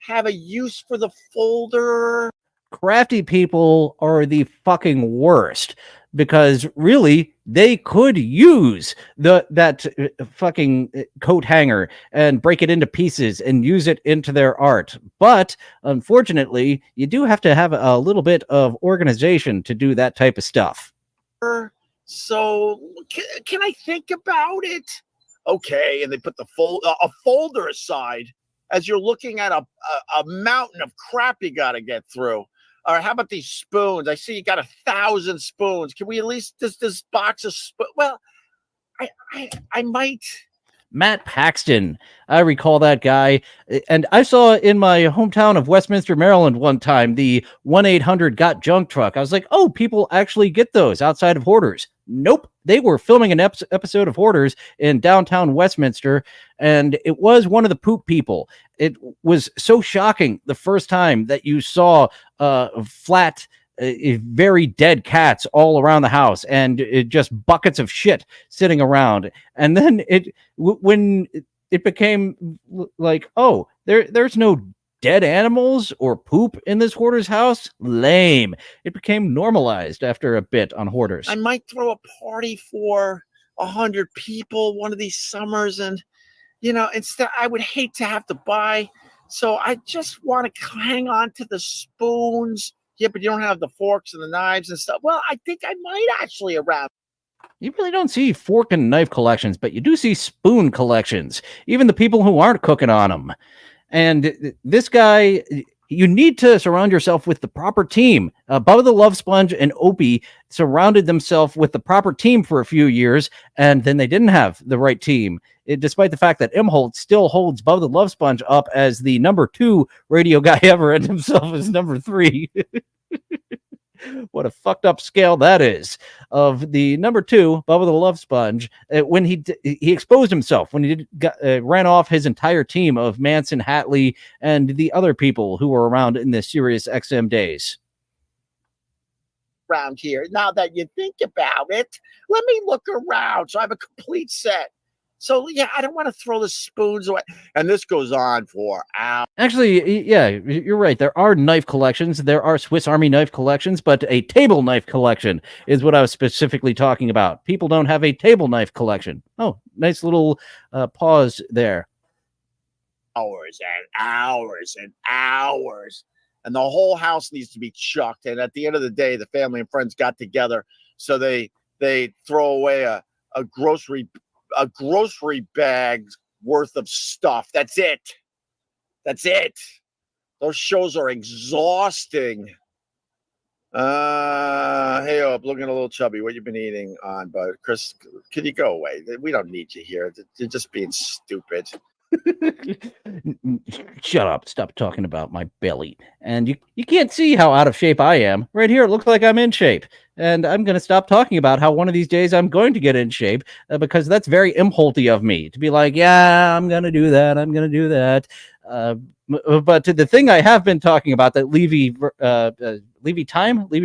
have a use for the folder. Crafty people are the fucking worst, because really they could use that fucking coat hanger and break it into pieces and use it into their art. But unfortunately, you do have to have a little bit of organization to do that type of stuff. So can I think about it? Okay, and they put the a folder aside as you're looking at a mountain of crap you got to get through. All right, how about these spoons? I see you got 1,000 spoons. Can we at least this box of spoons? Well, I might. Matt Paxton, I recall that guy, and I saw in my hometown of Westminster, Maryland one time, the 1-800 Junk truck. I was like, oh, people actually get those outside of Hoarders. Nope, they were filming an episode of Hoarders in downtown Westminster, and it was one of the poop people. It was so shocking the first time that you saw a flat very dead cats all around the house, and just buckets of shit sitting around. And then when it became like, oh, there's no dead animals or poop in this hoarder's house, lame. It became normalized after a bit on Hoarders. I might throw a party for 100 people one of these summers, and instead I would hate to have to buy, so I just want to hang on to the spoons. Yeah, but you don't have the forks and the knives and stuff. Well, I think I might actually around. You really don't see fork and knife collections, but you do see spoon collections, even the people who aren't cooking on them. And this guy, you need to surround yourself with the proper team. Bubba the Love Sponge and Opie surrounded themselves with the proper team for a few years, and then they didn't have the right team. Despite the fact that Imholt still holds Bubba the Love Sponge up as the number 2 radio guy ever, and himself as number 3. What a fucked up scale that is. Of the number 2, Bubba the Love Sponge, when he exposed himself, when he ran off his entire team of Manson, Hatley, and the other people who were around in the Sirius XM days. Around here, now that you think about it, let me look around. So I have a complete set. So, yeah, I don't want to throw the spoons away. And this goes on for hours. Actually, yeah, you're right. There are knife collections. There are Swiss Army knife collections, but a table knife collection is what I was specifically talking about. People don't have a table knife collection. Oh, nice little pause there. Hours and hours and hours. And the whole house needs to be chucked. And at the end of the day, the family and friends got together. So they throw away a grocery bag's worth of stuff. That's it. Those shows are exhausting. Hey, looking a little chubby. What you been eating on, bud? Chris, can you go away? We don't need you here. You're just being stupid. Shut up. Stop talking about my belly. And you can't see how out of shape I am. Right here, it looks like I'm in shape. And I'm going to stop talking about how one of these days I'm going to get in shape, because that's very Imholty of me to be like, yeah, I'm going to do that. But the thing I have been talking about, that Levy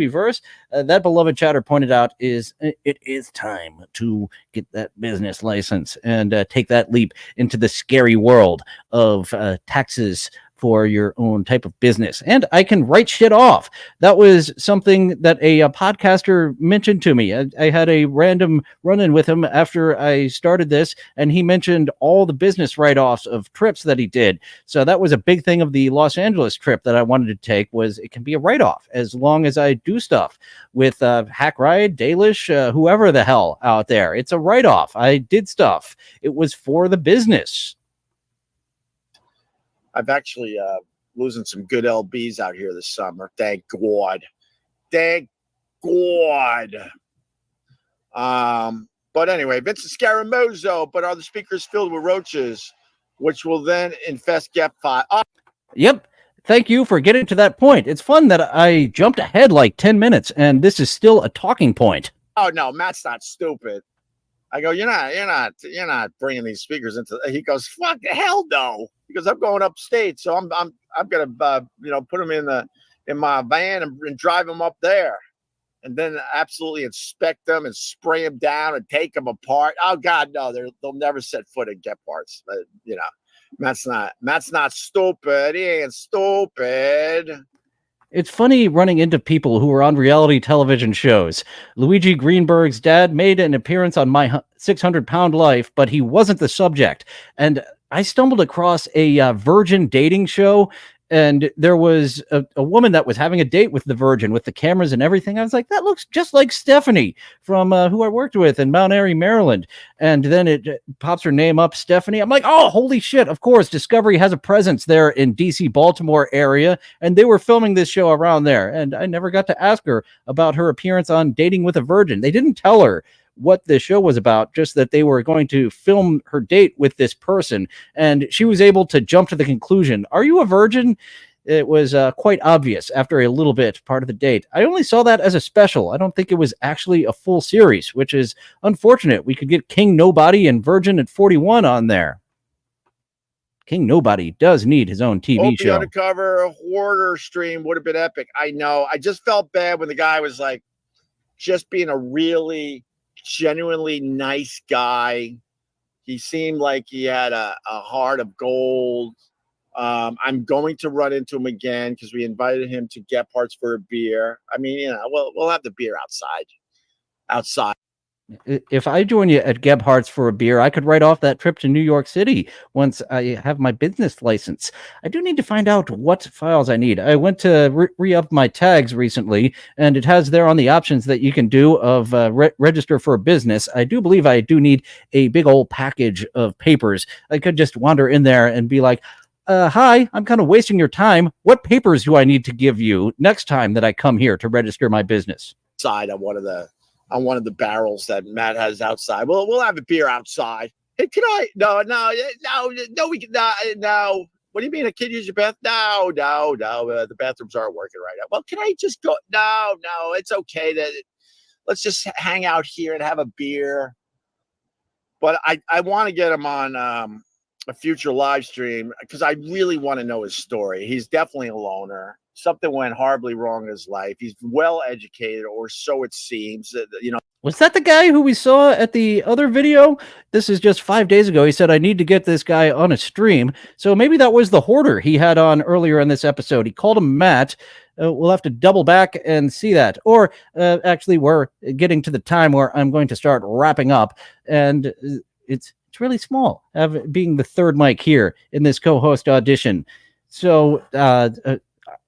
verse, that beloved chatter pointed out, is it is time to get that business license and take that leap into the scary world of taxes for your own type of business. And I can write shit off. That was something that a podcaster mentioned to me. I had a random run-in with him after I started this, and he mentioned all the business write-offs of trips that he did. So that was a big thing of the Los Angeles trip that I wanted to take, was it can be a write-off as long as I do stuff with Hack Ride, Dalish, whoever the hell out there. It's a write-off. I did stuff. It was for the business. I've actually losing some good LBs out here this summer. Thank God. But anyway, Vincent Scaramuzo, but are the speakers filled with roaches, which will then infest GEP5? Yep. Thank you for getting to that point. It's fun that I jumped ahead like 10 minutes, and this is still a talking point. Oh, no, Matt's not stupid. I go, you're not bringing these speakers into. He goes, fuck the hell no. Because I'm going upstate, so I'm gonna put them in my van and drive them up there, and then absolutely inspect them and spray them down and take them apart. Oh God, no, they'll never set foot in Get Parts. But Matt's not stupid. He ain't stupid. It's funny running into people who are on reality television shows. Luigi Greenberg's dad made an appearance on My 600-Pound Life, but he wasn't the subject. And I stumbled across a virgin dating show, and there was a woman that was having a date with the virgin with the cameras and everything. I was like, that looks just like Stephanie from who I worked with in Mount Airy, Maryland. And then it pops her name up, Stephanie. I'm like, oh, holy shit. Of course, Discovery has a presence there in DC, Baltimore area, and they were filming this show around there. And I never got to ask her about her appearance on Dating with a Virgin. They didn't tell her what the show was about, just that they were going to film her date with this person, and she was able to jump to the conclusion, are you a virgin? It was quite obvious after a little bit part of the date. I only saw that as a special. I don't think it was actually a full series, which is unfortunate. We could get King Nobody and Virgin at 41 on there. King Nobody does need his own TV Opie show. Undercover Hoarder stream would have been epic. I know. I just felt bad when the guy was like just being a really genuinely nice guy. He seemed like he had a heart of gold. I'm going to run into him again because we invited him to Get Parts for a beer. I mean, you know, we'll have the beer outside. If I join you at Gebhardt's for a beer, I could write off that trip to New York City once I have my business license. I do need to find out what files I need. I went to re-up my tags recently, and it has there on the options that you can do of register for a business. I do believe I do need a big old package of papers. I could just wander in there and be like, hi, I'm kind of wasting your time. What papers do I need to give you next time that I come here to register my business? Side on one of the barrels that Matt has outside. We'll have a beer outside. Hey, can I? No. We can no. What do you mean? A kid use your bath? No. The bathrooms aren't working right now. Well, can I just go? No. It's okay. Let's just hang out here and have a beer. But I want to get him on a future live stream because I really want to know his story. He's definitely a loner. Something went horribly wrong in his life. He's well educated, or so it seems. You know, was that the guy who we saw at the other video? This is just 5 days ago. He said, I need to get this guy on a stream. So maybe that was the hoarder he had on earlier in this episode. He called him Matt. We'll have to double back and see that. Or actually, we're getting to the time where I'm going to start wrapping up. And it's really small, being the third mic here in this co-host audition. So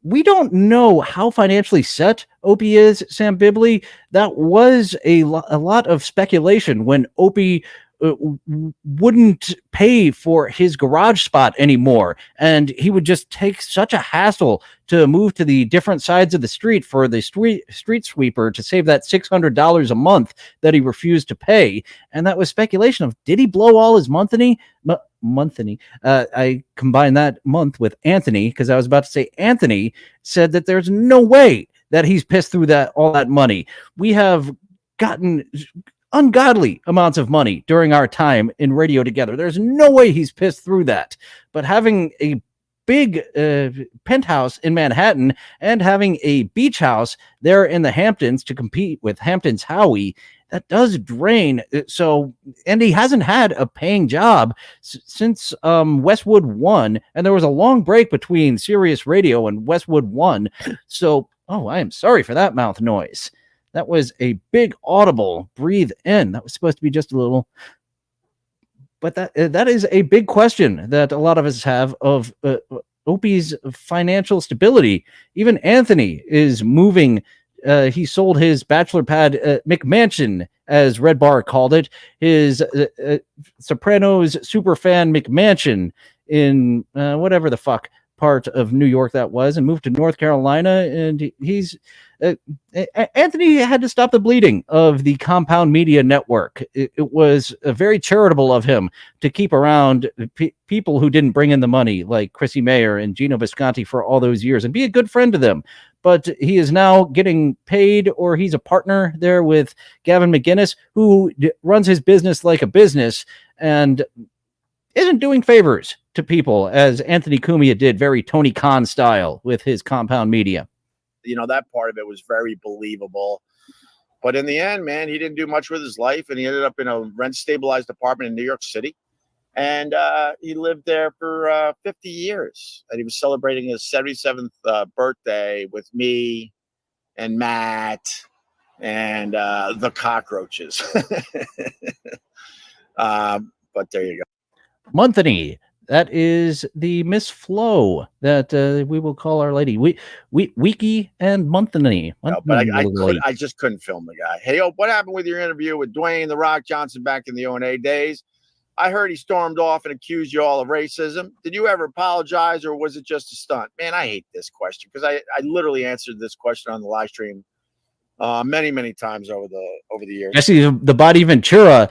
we don't know how financially set Opie is, Sam Bibley. That was a lot of speculation when Opie wouldn't pay for his garage spot anymore, and he would just take such a hassle to move to the different sides of the street for the street sweeper to save that $600 a month that he refused to pay. And that was speculation of, did he blow all his monthly? I combined that month with Anthony because I was about to say Anthony said that there's no way that he's pissed through all that money. We have gotten ungodly amounts of money during our time in radio together. There's no way he's pissed through that. But having a big penthouse in Manhattan and having a beach house there in the Hamptons to compete with Hamptons Howie, that does drain. So, and he hasn't had a paying job since Westwood 1, and there was a long break between Sirius Radio and Westwood 1. So, I am sorry for that mouth noise. That was a big audible breathe in. That was supposed to be just a little. But that is a big question that a lot of us have of Opie's financial stability. Even Anthony is moving. He sold his bachelor pad McMansion, as Red Bar called it, his Sopranos superfan McMansion in whatever the fuck part of New York that was, and moved to North Carolina. And he's Anthony had to stop the bleeding of the Compound Media Network. It was very charitable of him to keep around people who didn't bring in the money, like Chrissy Mayer and Gino Visconti, for all those years, and be a good friend to them. But he is now getting paid, or he's a partner there with Gavin McGinnis, who runs his business like a business and isn't doing favors to people, as Anthony Cumia did, very Tony Khan style, with his Compound Media. You know, that part of it was very believable. But in the end, man, he didn't do much with his life, and he ended up in a rent-stabilized apartment in New York City. And he lived there for 50 years. And he was celebrating his 77th birthday with me and Matt and the cockroaches. But there you go. Monthany. That is the Miss Flo that we will call Our Lady. Wiki and Monthany. No, but I just couldn't film the guy. Hey, what happened with your interview with Dwayne "The Rock" Johnson back in the O&A days? I heard he stormed off and accused you all of racism. Did you ever apologize, or was it just a stunt? Man, I hate this question because I literally answered this question on the live stream many times over the years. Jesse the Body Ventura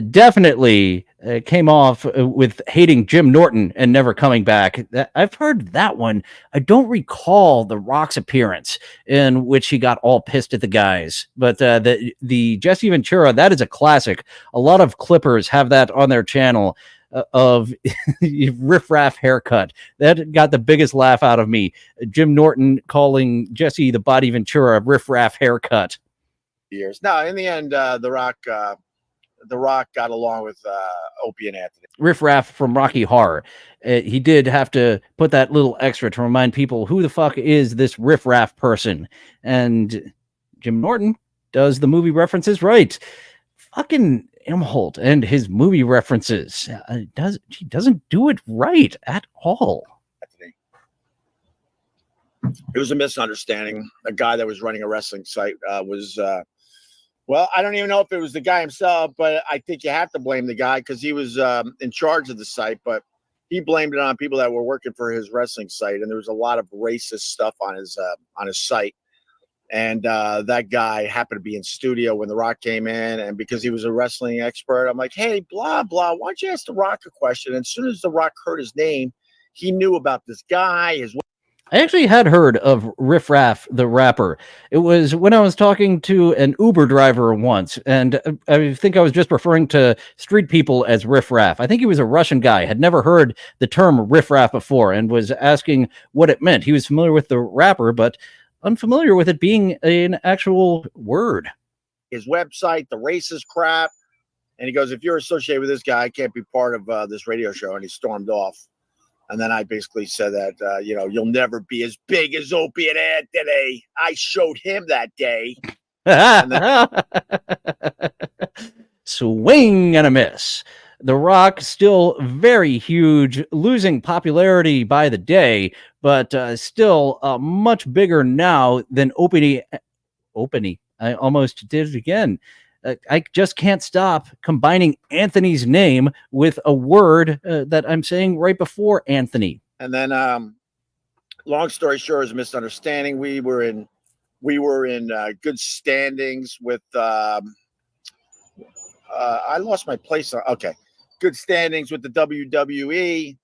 definitely came off with hating Jim Norton and never coming back. I've heard that one. I don't recall the Rock's appearance in which he got all pissed at the guys, but the Jesse Ventura, that is a classic. A lot of Clippers have that on their channel. of riffraff haircut. That got the biggest laugh out of me. Jim Norton calling Jesse the Body Ventura riffraff haircut. Years. No, in the end, The Rock got along with Opie and Anthony. Riffraff from Rocky Horror. He did have to put that little extra to remind people who the fuck is this riffraff person. And Jim Norton does the movie references right. Fucking Imholt and his movie references. He doesn't do it right at all. It was a misunderstanding. A guy that was running a wrestling site well, I don't even know if it was the guy himself, but I think you have to blame the guy because he was in charge of the site, but he blamed it on people that were working for his wrestling site. And there was a lot of racist stuff on his site. And that guy happened to be in studio when The Rock came in. And because he was a wrestling expert, I'm like, hey, blah, blah, why don't you ask The Rock a question? And as soon as The Rock heard his name, he knew about this guy. I actually had heard of Riff Raff, the rapper. It was when I was talking to an Uber driver once, and I think I was just referring to street people as Riff Raff. I think he was a Russian guy, had never heard the term Riff Raff before, and was asking what it meant. He was familiar with the rapper, but unfamiliar with it being an actual word. His website, the racist crap. And he goes, if you're associated with this guy, I can't be part of this radio show. And he stormed off. And then I basically said that, you'll never be as big as Opie and Anthony. I showed him that day. Swing and a miss. The Rock still very huge, losing popularity by the day, but still much bigger now than Opie. I almost did it again. I just can't stop combining Anthony's name with a word that I'm saying right before Anthony. And then, long story short, is a misunderstanding. We were in good standings with. I lost my place. Okay, good standings with the WWE,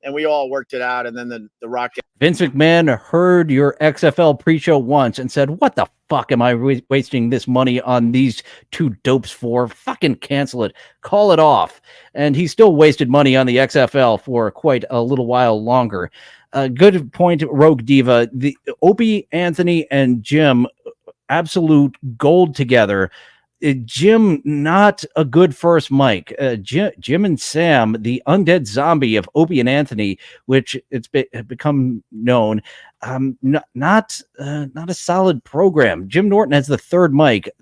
and we all worked it out. And then the Rock. Vince McMahon heard your XFL pre-show once and said, "What the fuck am I wasting this money on these two dopes for? Fucking cancel it. Call it off." And he still wasted money on the XFL for quite a little while longer. Good point, Rogue Diva. The Opie, Anthony, and Jim, absolute gold together. Jim, not a good first mic. Jim and Sam, the undead zombie of Opie and Anthony, which it's become known, not a solid program. Jim Norton as the third mic,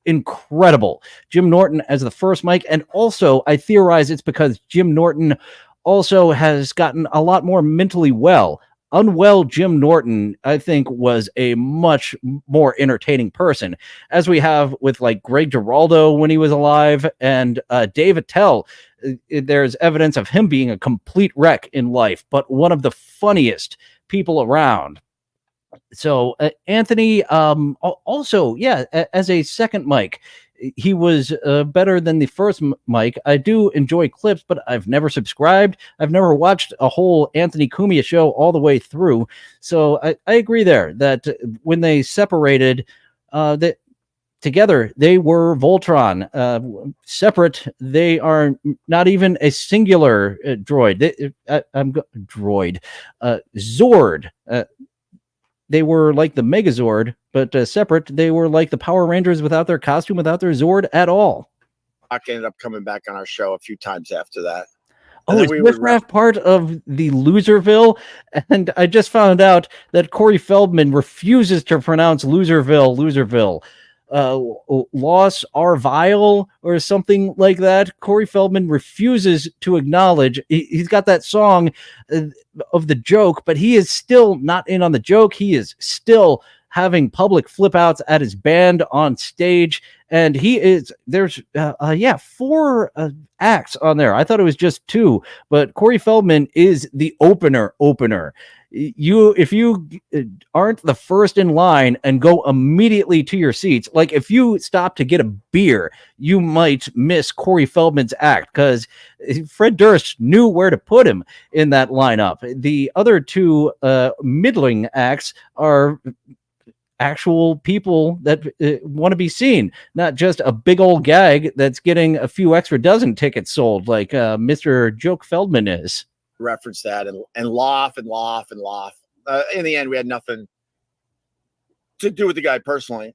incredible. Jim Norton as the first mic, and also I theorize it's because Jim Norton also has gotten a lot more mentally well. Unwell Jim Norton, I think, was a much more entertaining person, as we have with like Greg Giraldo when he was alive, and Dave Attell. There's evidence of him being a complete wreck in life, but one of the funniest people around. So Anthony, also, yeah, as a second mic, he was better than the first mic. I do enjoy clips, but I've never subscribed. I've never watched a whole Anthony Cumia show all the way through. So I agree there that when they separated, that together they were Voltron. Separate, they are not even a singular droid. Zord. They were like the Megazord, but separate, they were like the Power Rangers without their costume, without their Zord at all. Rock ended up coming back on our show a few times after that. Oh, is Riff Raff part of the Loserville? And I just found out that Corey Feldman refuses to pronounce Loserville. Loss Arvile or something like that. Corey Feldman refuses to acknowledge. He's got that song of the joke, but he is still not in on the joke. He is still having public flip outs at his band on stage. And there's 4 acts on there. I thought it was just 2, but Corey Feldman is the opener. If you aren't the first in line and go immediately to your seats, like if you stop to get a beer, you might miss Corey Feldman's act because Fred Durst knew where to put him in that lineup. The other 2 middling acts are actual people that want to be seen, not just a big old gag that's getting a few extra dozen tickets sold like Mr. Joke Feldman is. Reference that and laugh. In the end, we had nothing to do with the guy personally.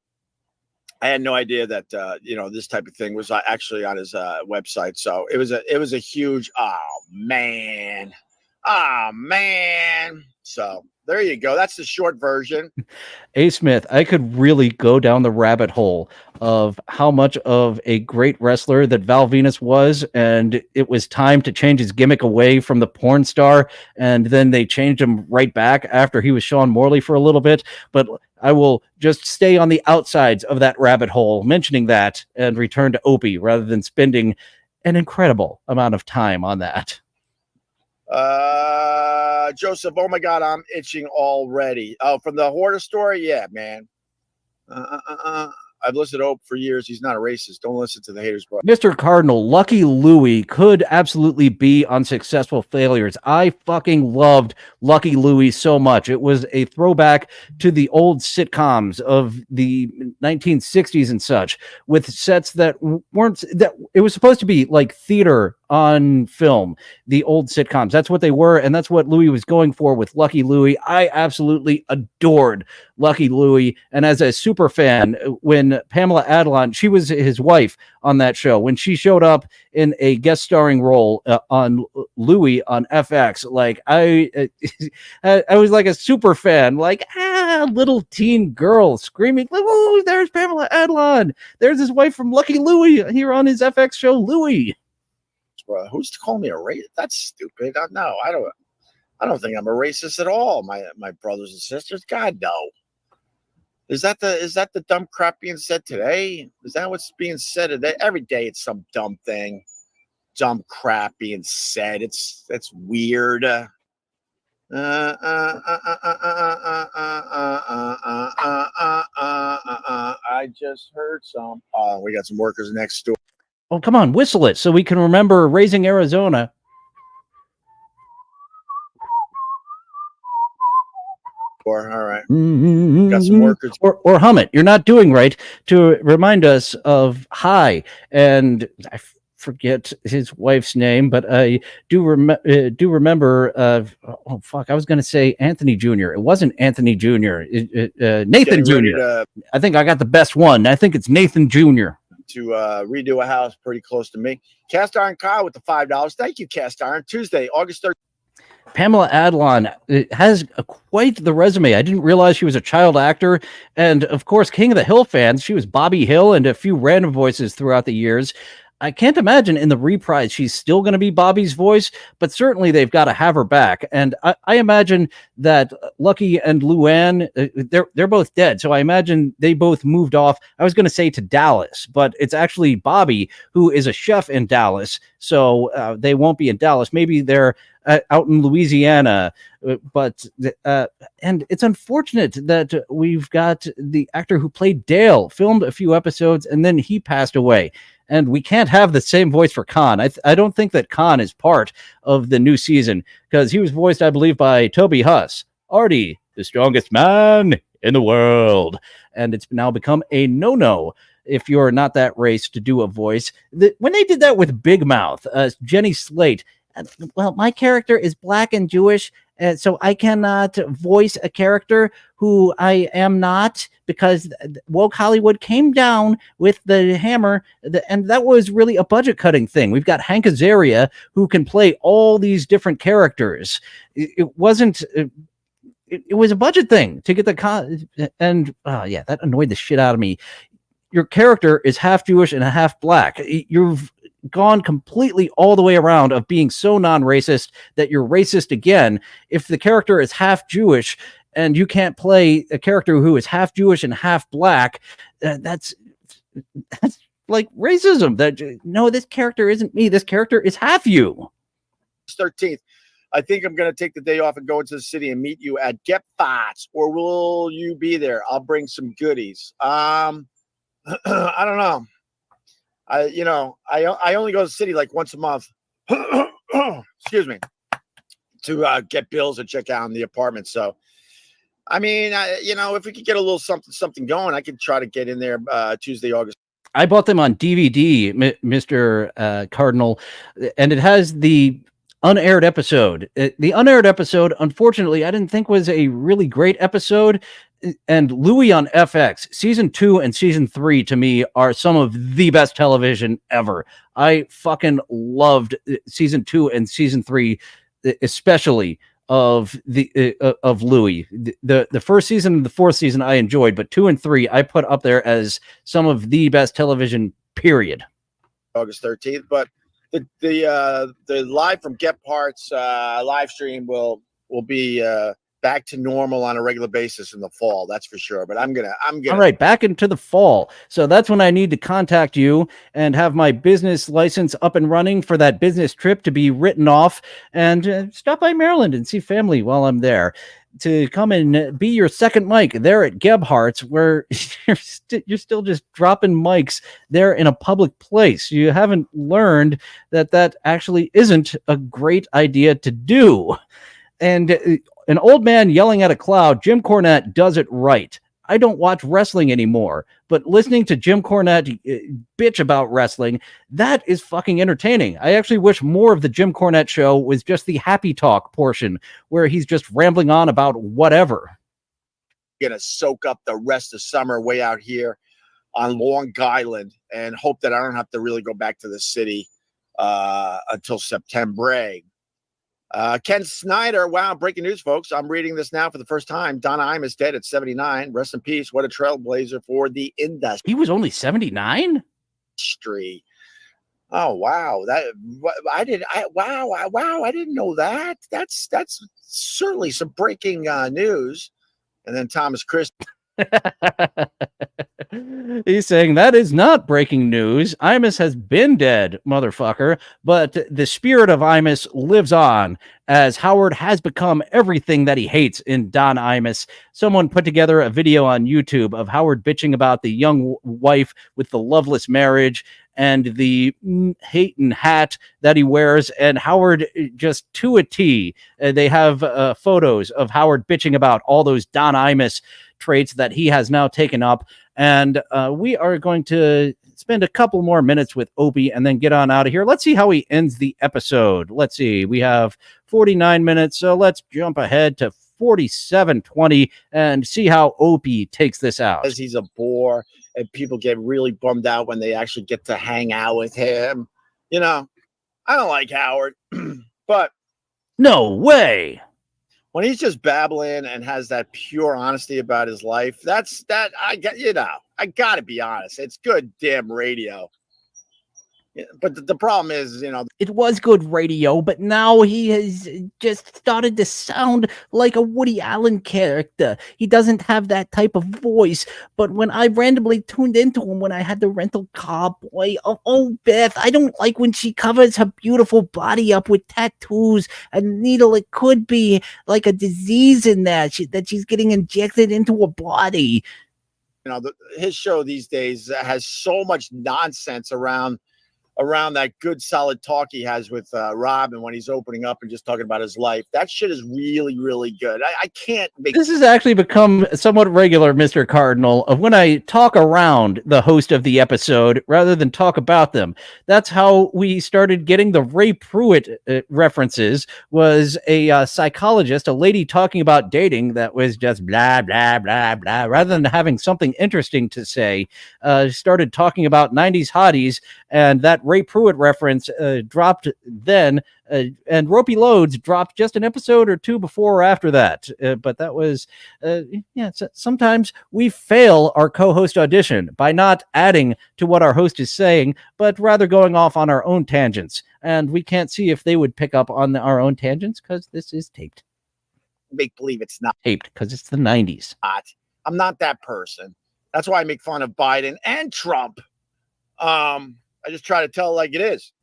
I had no idea that this type of thing was actually on his website. So it was a huge man. So there you go. That's the short version. A. Smith, I could really go down the rabbit hole of how much of a great wrestler that Val Venus was, and it was time to change his gimmick away from the porn star, and then they changed him right back after he was Sean Morley for a little bit. But I will just stay on the outsides of that rabbit hole, mentioning that, and return to Opie rather than spending an incredible amount of time on that. Joseph, oh my God, I'm itching already. Oh, from the Hoarder story? Yeah, man. I've listened to Ope for years. He's not a racist. Don't listen to the haters, bro. Mr. Cardinal, Lucky Louie could absolutely be on Successful Failures. I fucking loved Lucky Louie so much. It was a throwback to the old sitcoms of the 1960s and such, with sets that weren't, that it was supposed to be like theater on film, the old sitcoms. That's what they were, and that's what Louie was going for with Lucky Louie. I absolutely adored Lucky Louie, and as a super fan, when Pamela Adlon, she was his wife on that show, when she showed up in a guest starring role on Louie on FX, like I was like a super fan, like little teen girl screaming, "Oh, there's Pamela Adlon! There's his wife from Lucky Louie here on his FX show, Louie." Who's to call me a racist? That's stupid. No, I don't think I'm a racist at all. My brothers and sisters, God no. Is that the dumb crap being said today? Is that what's being said today? Every day it's some dumb thing, dumb crap being said. It's weird. I just heard some. We got some workers next door. Oh, come on, whistle it so we can remember Raising Arizona. All right. Got some workers. Or hum it. You're not doing right, to remind us of Hi. And I forget his wife's name, but I do remember. Oh, fuck. I was going to say Anthony Jr. It wasn't Anthony Jr. Nathan Jr. I think I got the best one. I think it's Nathan Jr. To redo a house pretty close to me. Cast Iron Kyle with the $5. Thank you, Cast Iron. Tuesday, August 3rd. Pamela Adlon has quite the resume. I didn't realize she was a child actor. And of course, King of the Hill fans, she was Bobby Hill and a few random voices throughout the years. I can't imagine in the reprise she's still going to be Bobby's voice, but certainly they've got to have her back. And I imagine that Lucky and Luann, they're both dead. So I imagine they both moved off. I was going to say to Dallas, but it's actually Bobby who is a chef in Dallas. So they won't be in Dallas. Maybe they're out in Louisiana. But and it's unfortunate that we've got the actor who played Dale filmed a few episodes and then he passed away. And we can't have the same voice for Khan. I don't think that Khan is part of the new season because he was voiced, I believe, by Toby Huss. Artie, the strongest man in the world. And it's now become a no-no if you're not that race to do a voice. When they did that with Big Mouth, Jenny Slate, well, my character is black and Jewish, so I cannot voice a character who I am not because woke Hollywood came down with the hammer, and that was really a budget cutting thing. We've got Hank Azaria who can play all these different characters. It wasn't. It was a budget thing to get the and yeah, that annoyed the shit out of me. Your character is half Jewish and half black. You've gone completely all the way around of being so non-racist that you're racist again. If the character is half Jewish and you can't play a character who is half Jewish and half black, that's like racism. That no, this character isn't me. This character is half you. 13th. I think I'm going to take the day off and go into the city and meet you at Get Fots, or will you be there? I'll bring some goodies. I don't know. I only go to the city like once a month. Excuse me, to get bills and check out in the apartment. So I mean, if we could get a little something going, I could try to get in there Tuesday, August. I bought them on DVD, Mr. Cardinal, and it has the unaired episode. The unaired episode, unfortunately, I didn't think was a really great episode. And Louis on FX, season 2 and season 3 to me are some of the best television ever. I fucking loved season 2 and season 3, especially of Louis. The first season and the fourth season I enjoyed, but 2 and 3 I put up there as some of the best television, period. August 13th, but the live from Gephardt's live stream will be back to normal on a regular basis in the fall. That's for sure. But I'm gonna. All right, back into the fall. So that's when I need to contact you and have my business license up and running for that business trip to be written off, and stop by Maryland and see family while I'm there. To come and be your second mic there at Gephardt's, where you're still just dropping mics there in a public place. You haven't learned that actually isn't a great idea to do. And an old man yelling at a cloud, Jim Cornette does it right. I don't watch wrestling anymore, but listening to Jim Cornette bitch about wrestling, that is fucking entertaining. I actually wish more of the Jim Cornette show was just the happy talk portion where he's just rambling on about whatever. Gonna soak up the rest of summer way out here on Long Island and hope that I don't have to really go back to the city until September. Ken Snyder, wow, breaking news, folks. I'm reading this now for the first time. Don Imus dead at 79. Rest in peace. What a trailblazer for the industry. He was only 79? Oh, wow. I didn't know that. That's certainly some breaking news. And then Thomas Chris. He's saying that is not breaking news. Imus has been dead, motherfucker, but the spirit of Imus lives on as Howard has become everything that he hates in Don Imus. Someone put together a video on YouTube of Howard bitching about the young wife with the loveless marriage and the Hayton hat that he wears, and Howard just to a T. They have photos of Howard bitching about all those Don Imus traits that he has now taken up. And we are going to spend a couple more minutes with Opie and then get on out of here. Let's see how he ends the episode. Let's see. We have 49 minutes, so let's jump ahead to 47:20 and see how Opie takes this out. Because he's a bore, and people get really bummed out when they actually get to hang out with him. I don't like Howard, but no way. When he's just babbling and has that pure honesty about his life, I gotta be honest. It's good damn radio. But the problem is, it was good radio, but now he has just started to sound like a Woody Allen character. He doesn't have that type of voice. But when I randomly tuned into him when I had the rental car, boy, oh, Beth, I don't like when she covers her beautiful body up with tattoos and needle. It could be like a disease in there that she's getting injected into her body. His show these days has so much nonsense around that good solid talk he has with Rob, and when he's opening up and just talking about his life. That shit is really, really good. I can't make this has actually become somewhat regular, Mr. Cardinal, of when I talk around the host of the episode rather than talk about them. That's how we started getting the Ray Pruitt references, was a psychologist, a lady talking about dating that was just blah, blah, blah, blah, rather than having something interesting to say, started talking about 90s hotties, and that Ray Pruitt reference dropped then, and Ropey Loads dropped just an episode or two before or after that. But that was, sometimes we fail our co-host audition by not adding to what our host is saying, but rather going off on our own tangents. And we can't see if they would pick up on our own tangents because this is taped. Make believe it's not taped because it's the 90s. I'm not that person. That's why I make fun of Biden and Trump. I just try to tell it like it is.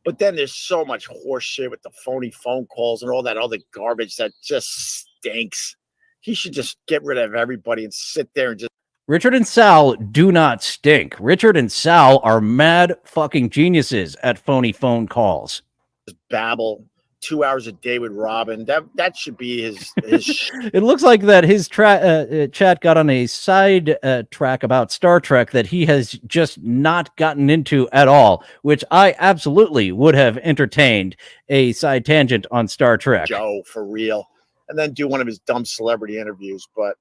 But then there's so much horse shit with the phony phone calls and all that other garbage that just stinks. He should just get rid of everybody and sit there and just... Richard and Sal do not stink. Richard and Sal are mad fucking geniuses at phony phone calls. Just babble, 2 hours a day with Robin. That should be his. It looks like that his chat got on a side track about Star Trek that he has just not gotten into at all, which I absolutely would have entertained a side tangent on Star Trek. Joe, for real. And then do one of his dumb celebrity interviews. But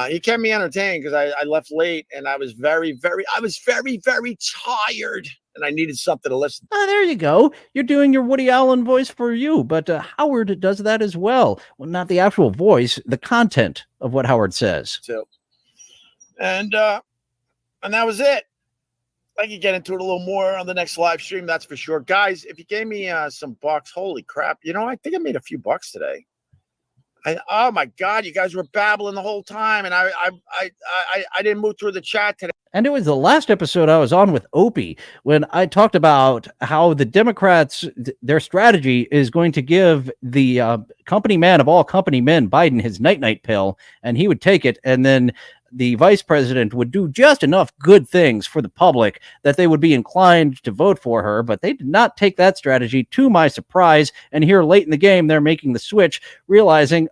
he kept me entertained because I left late and I was very, very tired and I needed something to listen to. There you go. You're doing your Woody Allen voice for you, but Howard does that as well. Well, not the actual voice, the content of what Howard says. So, and that was it. I could get into it a little more on the next live stream, that's for sure. Guys, if you gave me some bucks, holy crap. I think I made a few bucks today. Oh my God, you guys were babbling the whole time, and I didn't move through the chat today. And it was the last episode I was on with Opie when I talked about how the Democrats, their strategy is going to give the company man of all company men, Biden, his night-night pill, and he would take it, and then the vice president would do just enough good things for the public that they would be inclined to vote for her. But they did not take that strategy, to my surprise. And here late in the game, they're making the switch, realizing,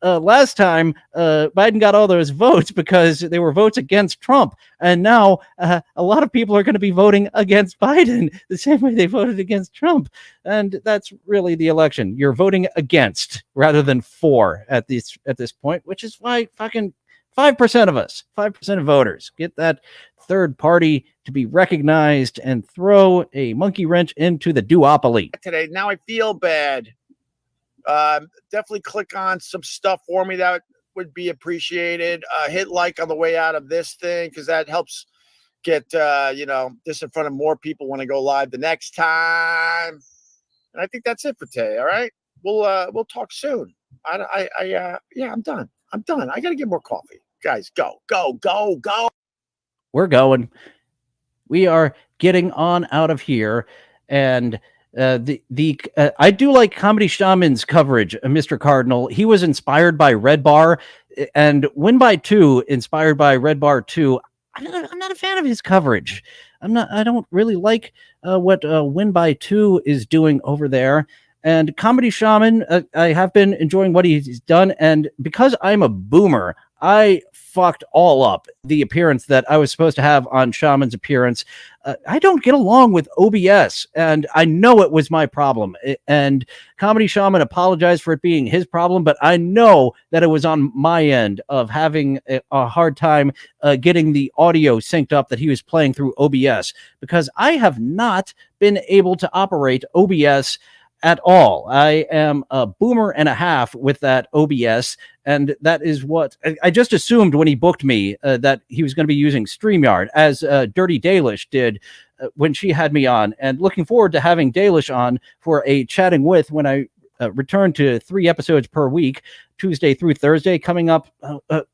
last time Biden got all those votes because they were votes against Trump. And now a lot of people are going to be voting against Biden the same way they voted against Trump. And that's really the election. You're voting against rather than for at this point, which is why fucking 5% of us, 5% of voters, get that third party to be recognized and throw a monkey wrench into the duopoly. Today, now I feel bad. Definitely click on some stuff for me. That would be appreciated. Hit like on the way out of this thing because that helps get this in front of more people when I go live the next time. And I think that's it for today. All right, we'll talk soon. I'm done. I got to get more coffee. Guys, go. We're going. We are getting on out of here. And I do like Comedy Shaman's coverage, Mr. Cardinal. He was inspired by Red Bar, and Win by 2, inspired by Red Bar 2. I'm not a fan of his coverage. I don't really like what Win by 2 is doing over there. And Comedy Shaman, I have been enjoying what he's done. And because I'm a boomer, I fucked all up the appearance that I was supposed to have on Shaman's appearance. I don't get along with OBS, and I know it was my problem. And Comedy Shaman apologized for it being his problem, but I know that it was on my end of having a hard time getting the audio synced up that he was playing through OBS, because I have not been able to operate OBS at all. I am a boomer and a half with that OBS, and that is what I just assumed when he booked me, that he was going to be using StreamYard, as Dirty Dalish did when she had me on, and looking forward to having Dalish on for a chatting with when I return to 3 episodes per week, Tuesday through Thursday coming up.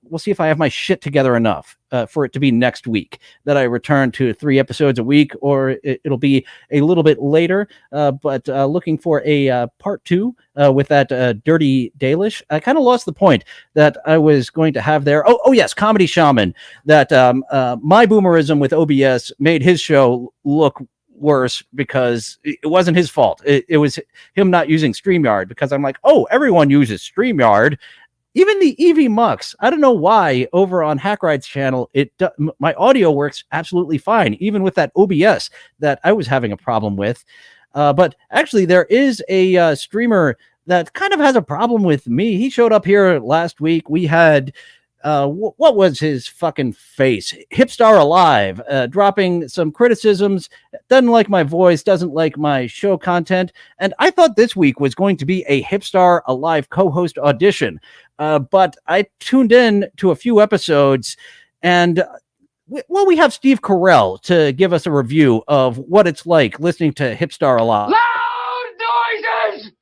We'll see if I have my shit together enough for it to be next week that I return to 3 episodes a week, or it'll be a little bit later. But looking for a part 2 with that Dirty Dalish. I kind of lost the point that I was going to have there. Oh yes, Comedy Shaman. That my boomerism with OBS made his show look worse because it wasn't his fault. It was him not using StreamYard, because I'm like, everyone uses StreamYard, even the EV Mux. I don't know why over on Hackride's channel my audio works absolutely fine, even with that OBS that I was having a problem with. But actually, there is a streamer that kind of has a problem with me. He showed up here last week. We had what was his fucking face? Hipstar Alive, dropping some criticisms, doesn't like my voice, doesn't like my show content. And I thought this week was going to be a Hipstar Alive co-host audition. But I tuned in to a few episodes, and we have Steve Carell to give us a review of what it's like listening to Hipstar Alive. Loud noises!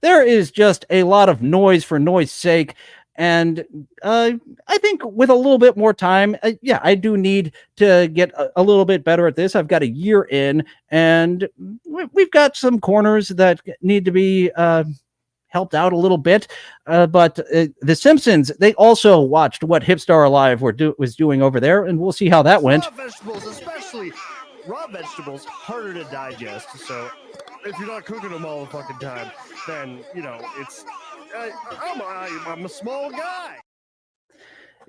There is just a lot of noise for noise sake. And I think with a little bit more time, I do need to get a little bit better at this. I've got a year in, and we've got some corners that need to be helped out a little bit. But The Simpsons, they also watched what Hipstar Alive was doing over there, and we'll see how that went. Raw vegetables, especially raw vegetables, harder to digest. So if you're not cooking them all the fucking time, then you know it's. I'm a small guy.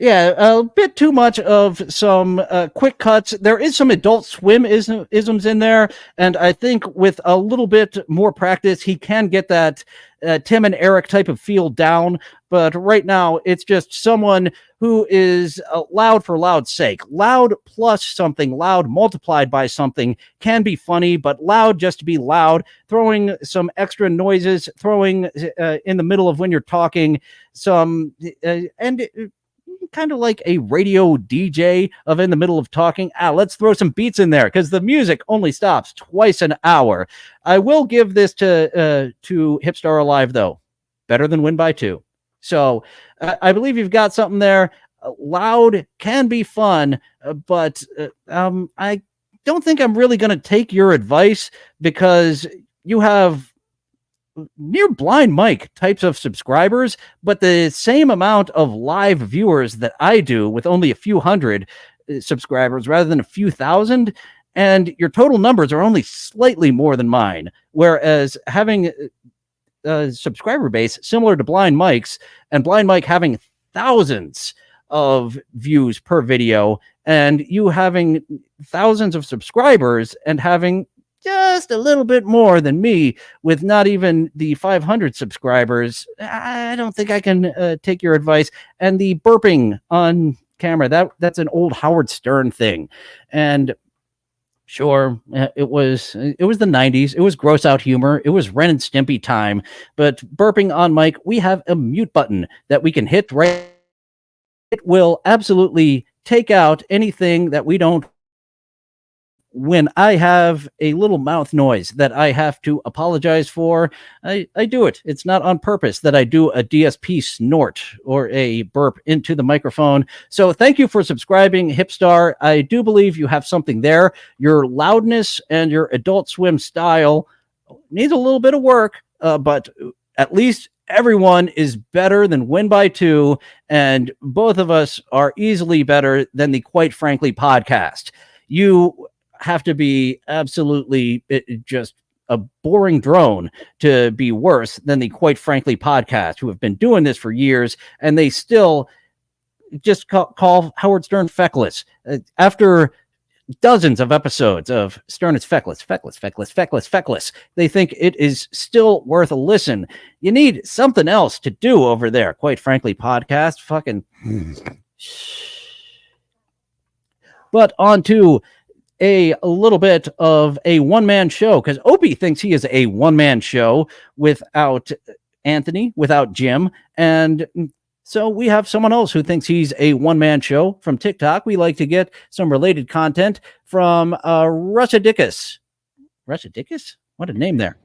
Yeah, a bit too much of some quick cuts. There is some Adult Swim isms in there, and I think with a little bit more practice, he can get that Tim and Eric type of feel down. But right now, it's just someone who is loud for loud's sake. Loud plus something, loud multiplied by something can be funny, but loud just to be loud, throwing some extra noises, throwing in the middle of when you're talking, some kind of like a radio DJ of in the middle of talking. Let's throw some beats in there because the music only stops twice an hour. I will give this to Hipstar Alive though. Better than Win by 2. So I believe you've got something there. Loud can be fun, but I don't think I'm really going to take your advice because you have near Blind Mike types of subscribers, but the same amount of live viewers that I do with only a few hundred subscribers rather than a few thousand. And your total numbers are only slightly more than mine. Whereas having a subscriber base similar to Blind Mike's and Blind Mike having thousands of views per video and you having thousands of subscribers and having just a little bit more than me with not even the 500 subscribers, I don't think I can take your advice. And the burping on camera, that's an old Howard Stern thing. And sure, it was the 90s. It was gross out humor. It was Ren and Stimpy time. But burping on mic, we have a mute button that we can hit right. It will absolutely take out anything that we don't. When I have a little mouth noise that I have to apologize for, I do it. It's not on purpose that I do a DSP snort or a burp into the microphone. So thank you for subscribing, Hipstar. I do believe you have something there. Your loudness and your Adult Swim style needs a little bit of work, but at least everyone is better than Win by 2, and both of us are easily better than the Quite Frankly podcast. You have to be absolutely just a boring drone to be worse than the Quite Frankly podcast, who have been doing this for years, and they still just call Howard Stern feckless. After dozens of episodes of Stern is feckless, feckless, feckless, feckless, feckless, they think it is still worth a listen. You need something else to do over there, Quite Frankly podcast. Fucking. But on to a little bit of a one-man show, because Opie thinks he is a one-man show without Anthony, without Jim, and so we have someone else who thinks he's a one-man show from TikTok. We like to get some related content from Russia Dickus. Russia Dickus? What a name there.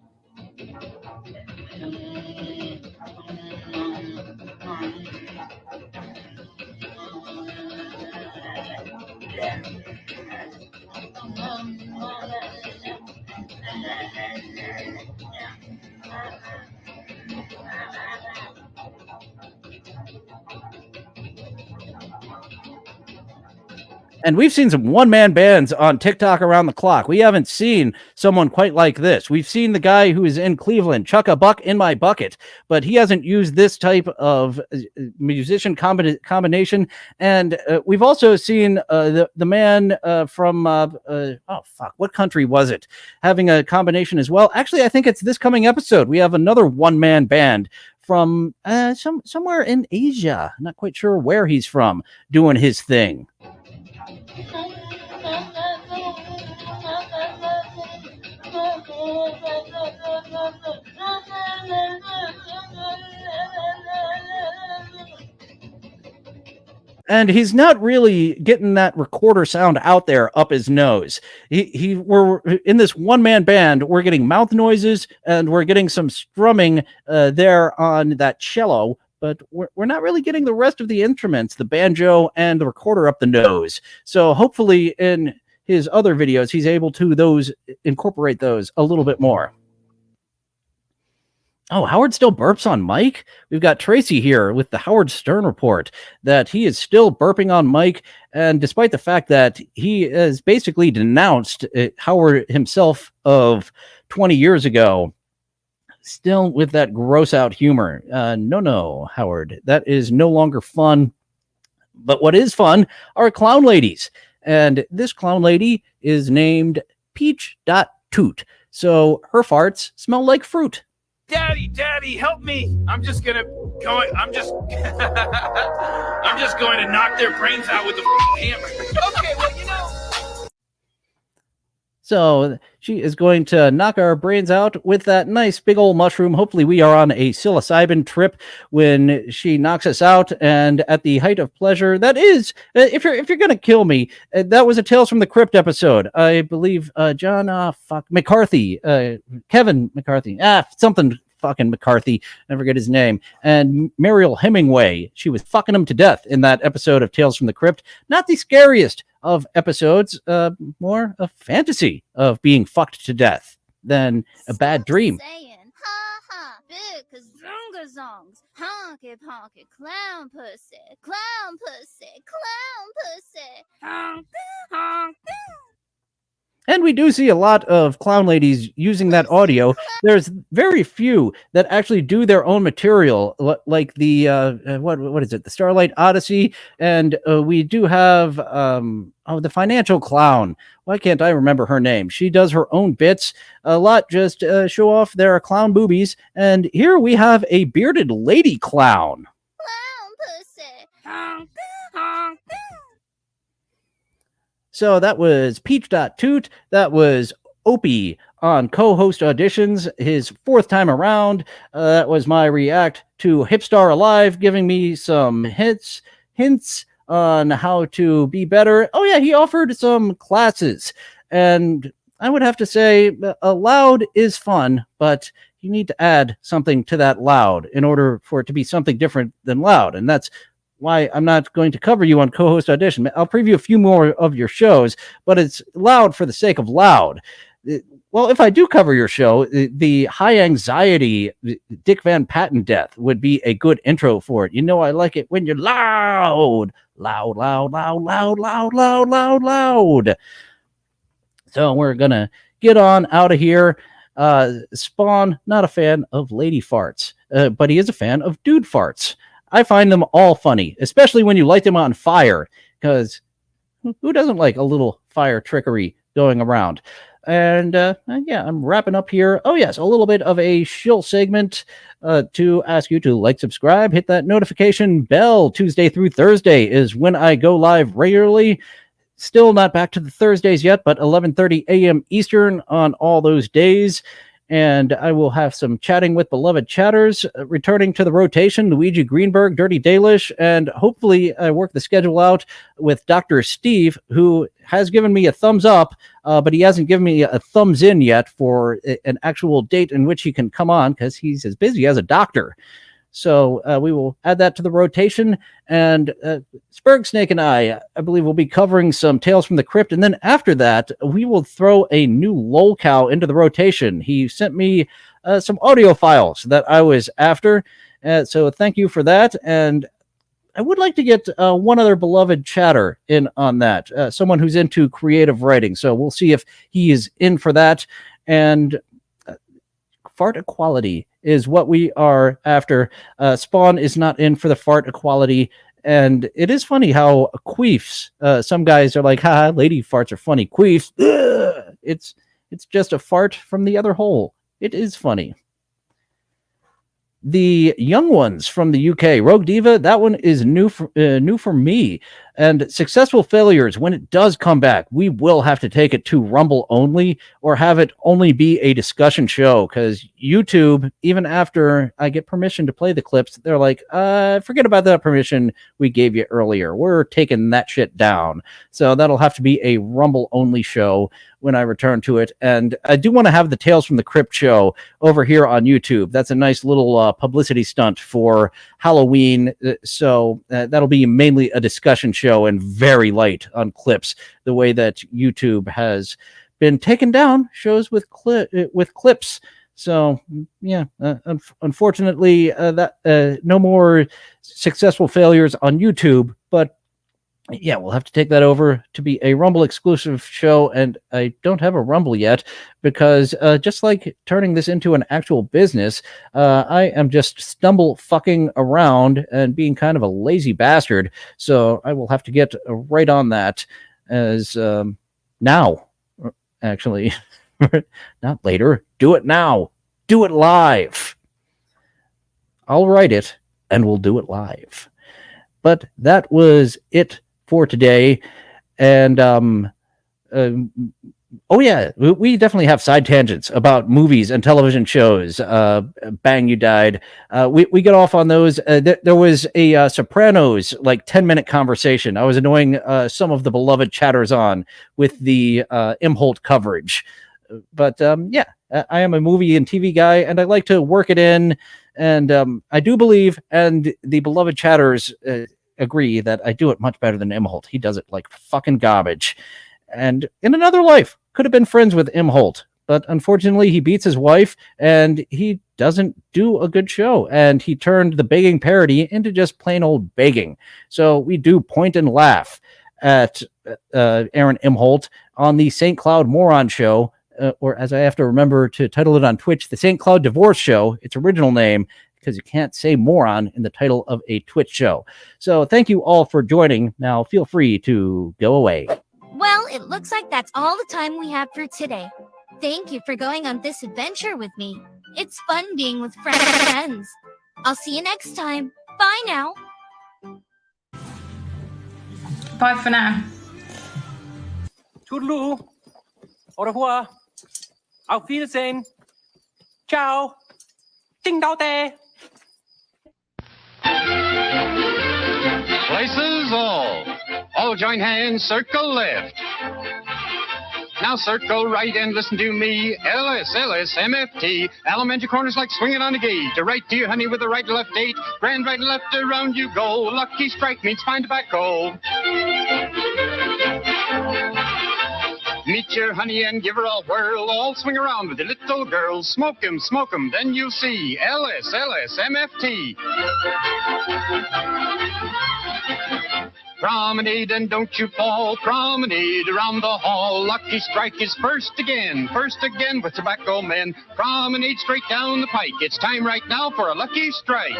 And we've seen some one-man bands on TikTok around the clock. We haven't seen someone quite like this. We've seen the guy who is in Cleveland, Chuck a Buck in My Bucket, but he hasn't used this type of musician combination. And we've also seen the man from, what country was it? Having a combination as well. Actually, I think it's this coming episode. We have another one-man band from somewhere in Asia. Not quite sure where he's from, doing his thing. And he's not really getting that recorder sound out there up his nose. We're in this one-man band. We're getting mouth noises and we're getting some strumming there on that cello, but we're not really getting the rest of the instruments, the banjo and the recorder up the nose. So hopefully in his other videos, he's able to incorporate those a little bit more. Oh, Howard still burps on mic? We've got Tracy here with the Howard Stern report that he is still burping on mic. And despite the fact that he has basically denounced Howard himself of 20 years ago, still with that gross out humor. No, Howard, that is no longer fun. But what is fun are clown ladies. And this clown lady is named Peach.Toot. So her farts smell like fruit. Daddy, help me! I'm just going to going to knock their brains out with the hammer. Okay, well, you know. So she is going to knock our brains out with that nice big old mushroom. Hopefully we are on a psilocybin trip when she knocks us out. And at the height of pleasure, that is, if you're going to kill me, that was a Tales from the Crypt episode. I believe Kevin McCarthy, something fucking McCarthy, I forget his name, and Mariel Hemingway. She was fucking him to death in that episode of Tales from the Crypt. Not the scariest of episodes, more a fantasy of being fucked to death than a bad dream. Honky ponky clown pussy, clown pussy, clown pussy, honk, honk. And we do see a lot of clown ladies using that audio. There's very few that actually do their own material, like the what is it, the Starlight Odyssey, and we do have the financial clown. Why can't I remember her name? She does her own bits. A lot just show off their clown boobies, and here we have a bearded lady clown. Clown pussy, honk, honk. So that was Peach.Toot. That was Opie on Cohost Auditions, his fourth time around. That was my react to Hipstar Alive, giving me some hints on how to be better. Oh yeah, he offered some classes. And I would have to say loud is fun, but you need to add something to that loud in order for it to be something different than loud. And that's why I'm not going to cover you on Cohost Audition. I'll preview a few more of your shows, but it's loud for the sake of loud. Well, if I do cover your show, the high anxiety Dick Van Patten death would be a good intro for it. You know, I like it when you're loud. So we're going to get on out of here. Spawn, not a fan of lady farts, but he is a fan of dude farts. I find them all funny, especially when you light them on fire, because who doesn't like a little fire trickery going around? And yeah, I'm wrapping up here. Oh yes, a little bit of a shill segment to ask you to like, subscribe, hit that notification bell. Tuesday through Thursday is when I go live regularly. Still not back to the Thursdays yet, but 11:30 a.m. Eastern on all those days. And I will have some chatting with beloved chatters. Returning to the rotation, Luigi Greenberg, Dirty Dalish, and hopefully I work the schedule out with Dr. Steve, who has given me a thumbs up, but he hasn't given me a thumbs in yet for an actual date in which he can come on, because he's as busy as a doctor. So we will add that to the rotation. And Spurg Snake and I believe, will be covering some Tales from the Crypt. And then after that, we will throw a new lolcow into the rotation. He sent me some audio files that I was after. So thank you for that. And I would like to get one other beloved chatter in on that, someone who's into creative writing. So we'll see if he is in for that. And fart equality is what we are after. Spawn is not in for the fart equality. And it is funny how queefs, some guys are like, ha, lady farts are funny. Queefs, ugh, it's just a fart from the other hole. It is funny. The young ones from the UK, Rogue Diva, that one is new for me. And successful failures, when it does come back, we will have to take it to Rumble only, or have it only be a discussion show, because YouTube, even after I get permission to play the clips, they're like, forget about that permission we gave you earlier. We're taking that shit down. So that'll have to be a Rumble only show when I return to it. And I do want to have the Tales from the Crypt show over here on YouTube. That's a nice little publicity stunt for Halloween. So that'll be mainly a discussion show and very light on clips, the way that YouTube has been taken down shows with clips. So yeah, unfortunately, that no more successful failures on YouTube. But yeah, we'll have to take that over to be a Rumble exclusive show, and I don't have a Rumble yet because just like turning this into an actual business, I am just stumble fucking around and being kind of a lazy bastard. So I will have to get right on that as now, actually, not later. Do it now. Do it live. I'll write it and we'll do it live. But that was it for today. And oh yeah, we definitely have side tangents about movies and television shows. Bang, you died. We get off on those. There was a Sopranos like 10-minute conversation. I was annoying some of the beloved chatters on with the Imholt coverage. But yeah, I am a movie and TV guy, and I like to work it in. And I do believe, and the beloved chatters agree, that I do it much better than Imholt. He does it like fucking garbage. And in another life, could have been friends with Imholt, but unfortunately he beats his wife and he doesn't do a good show. And he turned the begging parody into just plain old begging. So we do point and laugh at Aaron Imholt on the St. Cloud Moron Show, or as I have to remember to title it on Twitch, the St. Cloud Divorce Show, its original name, because you can't say moron in the title of a Twitch show. So thank you all for joining. Now feel free to go away. Well, it looks like that's all the time we have for today. Thank you for going on this adventure with me. It's fun being with friends. I'll see you next time. Bye now. Bye for now. Toodaloo. Au revoir. Auf Wiedersehen. Ciao. Ding dao day. Places all. All join hands, circle left. Now circle right and listen to me. LS, MFT. Elementary corners like swinging on a gate. To right to your honey with the right to left date. Grand right and left around you go. Lucky strike means fine tobacco. Meet your honey and give her a whirl. All swing around with the little girls. Smoke 'em, then you'll see. LS, MFT. Promenade and don't you fall. Promenade around the hall. Lucky strike is first again with tobacco men. Promenade straight down the pike. It's time right now for a lucky strike.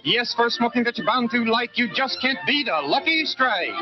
Yes, for smoking that you're bound to like, you just can't beat a lucky strike.